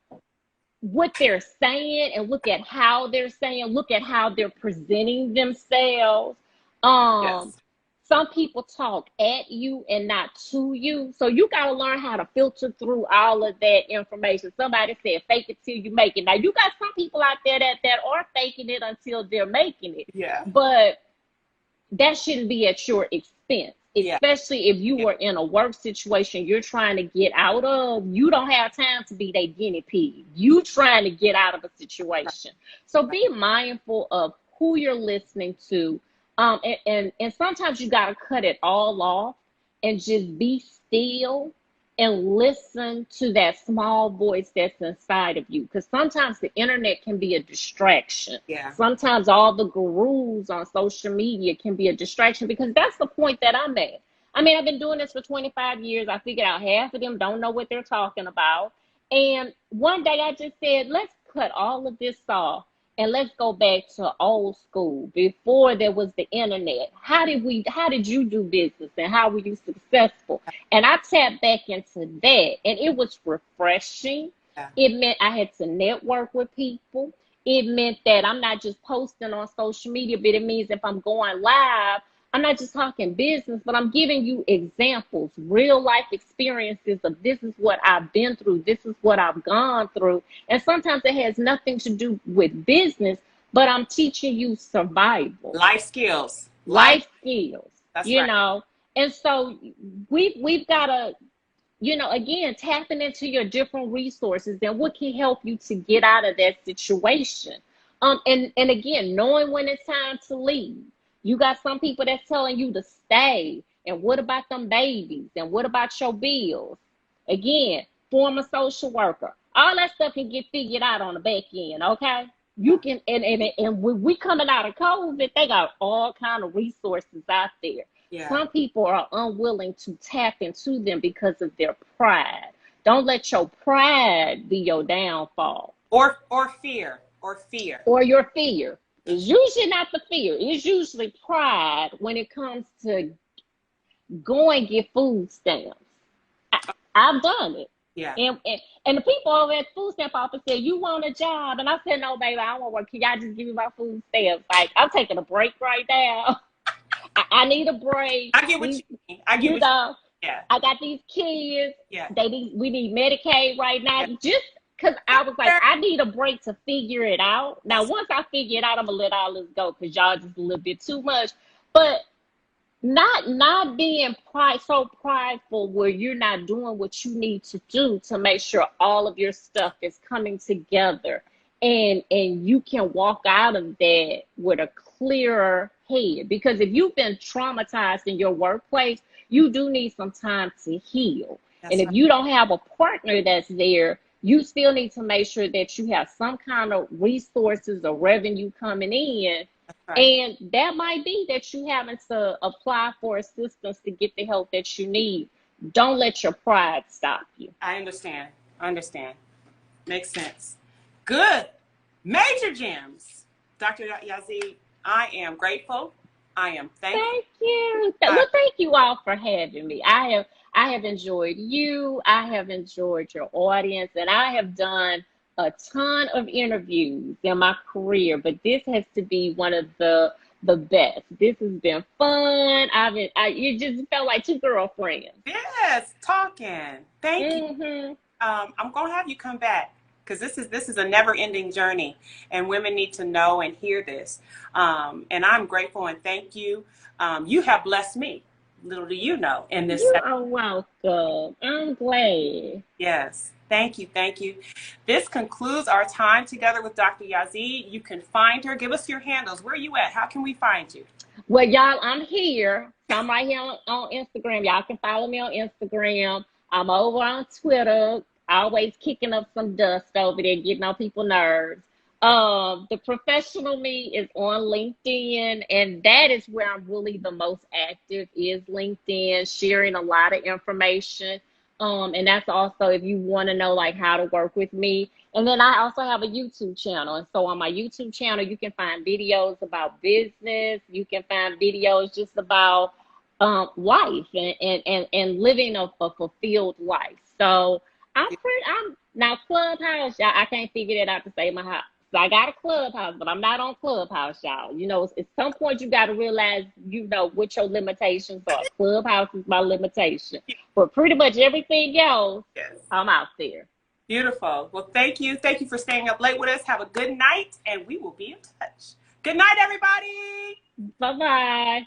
Speaker 2: what they're saying and look at how they're saying, look at how they're presenting themselves. Some people talk at you and not to you. So you got to learn how to filter through all of that information. Somebody said, fake it till you make it. Now, you got some people out there that are faking it until they're making it.
Speaker 1: Yeah.
Speaker 2: But that shouldn't be at your expense. Especially if you are in a work situation you're trying to get out of. You don't have time to be that guinea pig. You trying to get out of a situation. So be mindful of who you're listening to. And sometimes you got to cut it all off and just be still and listen to that small voice that's inside of you. Because sometimes the internet can be a distraction.
Speaker 1: Yeah.
Speaker 2: Sometimes all the gurus on social media can be a distraction, because that's the point that I'm at. I mean, I've been doing this for 25 years. I figured out half of them don't know what they're talking about. And one day I just said, let's cut all of this off. And let's go back to old school, before there was the internet. How did you do business, and how were you successful? And I tapped back into that, and it was refreshing.
Speaker 1: Yeah.
Speaker 2: It meant I had to network with people. It meant that I'm not just posting on social media, but it means if I'm going live, I'm not just talking business, but I'm giving you examples, real life experiences of this is what I've been through. This is what I've gone through. And sometimes it has nothing to do with business, but I'm teaching you survival.
Speaker 1: Life skills.
Speaker 2: Life skills.
Speaker 1: That's
Speaker 2: you
Speaker 1: right.
Speaker 2: know, and so we've got to, again, tapping into your different resources and what can help you to get out of that situation. And again, knowing when it's time to leave. You got some people that's telling you to stay. And what about them babies? And what about your bills? Again, former social worker. All that stuff can get figured out on the back end, okay? You can, and when we coming out of COVID, they got all kind of resources out there.
Speaker 1: Yeah.
Speaker 2: Some people are unwilling to tap into them because of their pride. Don't let your pride be your downfall.
Speaker 1: Or fear. Or
Speaker 2: your fear. It's usually not the fear. It's usually pride when it comes to go and get food stamps. I've done it.
Speaker 1: Yeah.
Speaker 2: And the people over at the food stamp office said, you want a job? And I said, no, baby, I don't want to work. Can y'all just give me my food stamps? Like, I'm taking a break right now. I need a break.
Speaker 1: I get what you mean. I get what you mean. Yeah.
Speaker 2: I got these kids.
Speaker 1: Yeah.
Speaker 2: We need Medicaid right now. Yeah. Just because I was like, I need a break to figure it out. Now, once I figure it out, I'm going to let all this go because y'all just a little bit too much. But not being so prideful where you're not doing what you need to do to make sure all of your stuff is coming together and you can walk out of that with a clearer head. Because if you've been traumatized in your workplace, you do need some time to heal. And if you don't have a partner that's there, you still need to make sure that you have some kind of resources or revenue coming in. Right. And that might be that you having to apply for assistance to get the help that you need. Don't let your pride stop you.
Speaker 1: I understand. Makes sense. Good. Major gems. Dr. Yazzie, I am grateful. I am thankful.
Speaker 2: Thank you. Well, thank you all for having me. I have enjoyed you. I have enjoyed your audience, and I have done a ton of interviews in my career, but this has to be one of the best. This has been fun. You just felt like two girlfriends.
Speaker 1: Yes, talking. Thank you. I'm gonna have you come back because this is a never-ending journey, and women need to know and hear this. And I'm grateful and thank you. You have blessed me. Little do you know in this.
Speaker 2: You are welcome. I'm glad.
Speaker 1: Yes. Thank you. This concludes our time together with Dr. Yazzie. You can find her. Give us your handles. Where are you at? How can we find you?
Speaker 2: Well, y'all, I'm here. So I'm right here on Instagram. Y'all can follow me on Instagram. I'm over on Twitter, always kicking up some dust over there, getting on people's nerves. The professional me is on LinkedIn, and that is where I'm really the most active, is LinkedIn, sharing a lot of information. And that's also if you want to know like how to work with me. And then I also have a YouTube channel. And so on my YouTube channel, you can find videos about business. You can find videos just about life and living a fulfilled life. So I'm now Clubhouse, y'all, I can't figure that out to save my house. So I got a Clubhouse, but I'm not on Clubhouse, y'all. You know, at some point you got to realize, you know, what your limitations are. Clubhouse is my limitation. But pretty much everything else, yes, I'm out there.
Speaker 1: Beautiful. Well, thank you. Thank you for staying up late with us. Have a good night, and we will be in touch. Good night, everybody.
Speaker 2: Bye-bye.